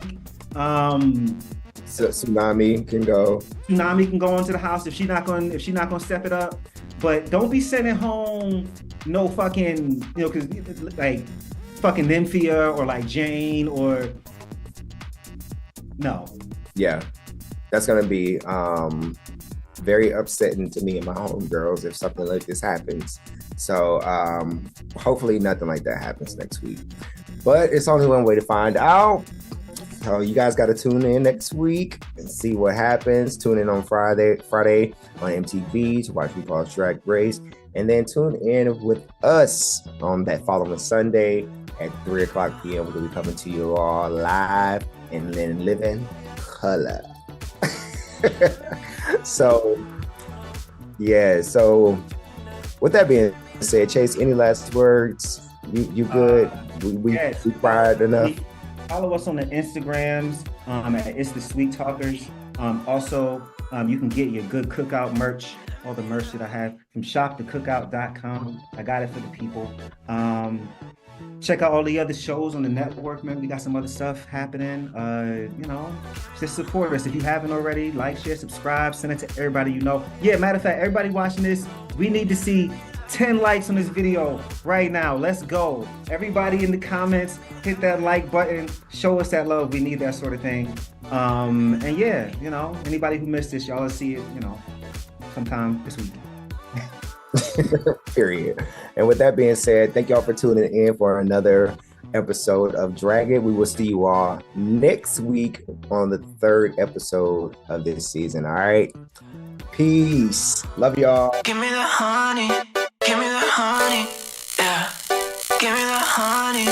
So Tsunami can go. Tsunami can go into the house if she's not gonna step it up. But don't be sending home no fucking, because like fucking Nymphia or like Jane or no. Yeah, that's gonna be very upsetting to me and my homegirls if something like this happens. So hopefully nothing like that happens next week. But it's only one way to find out. So you guys got to tune in next week and see what happens. Tune in on Friday on MTV to watch RuPaul's Drag Race. And then tune in with us on that following Sunday at 3:00 p.m. We're going to be coming to you all live and then living color. So, yeah. So with that being said, Chase, any last words? You good? We cried enough. Follow us on the Instagrams at It's the Sweet Talkers. Also, you can get your good cookout merch, all the merch that I have from shopthecookout.com. I got it for the people. Check out all the other shows on the network, man. We got some other stuff happening. Just support us. If you haven't already, like, share, subscribe, send it to everybody you know. Yeah, matter of fact, everybody watching this, we need to see 10 likes on this video right now. Let's go. Everybody in the comments, hit that like button. Show us that love. We need that sort of thing. And yeah, anybody who missed this, y'all will see it, sometime this week. Period. And with that being said, thank y'all for tuning in for another episode of Drag It. We will see you all next week on the 3rd episode of this season. All right. Peace. Love y'all. Give me the honey. Give me the honey. Yeah. Give me the honey.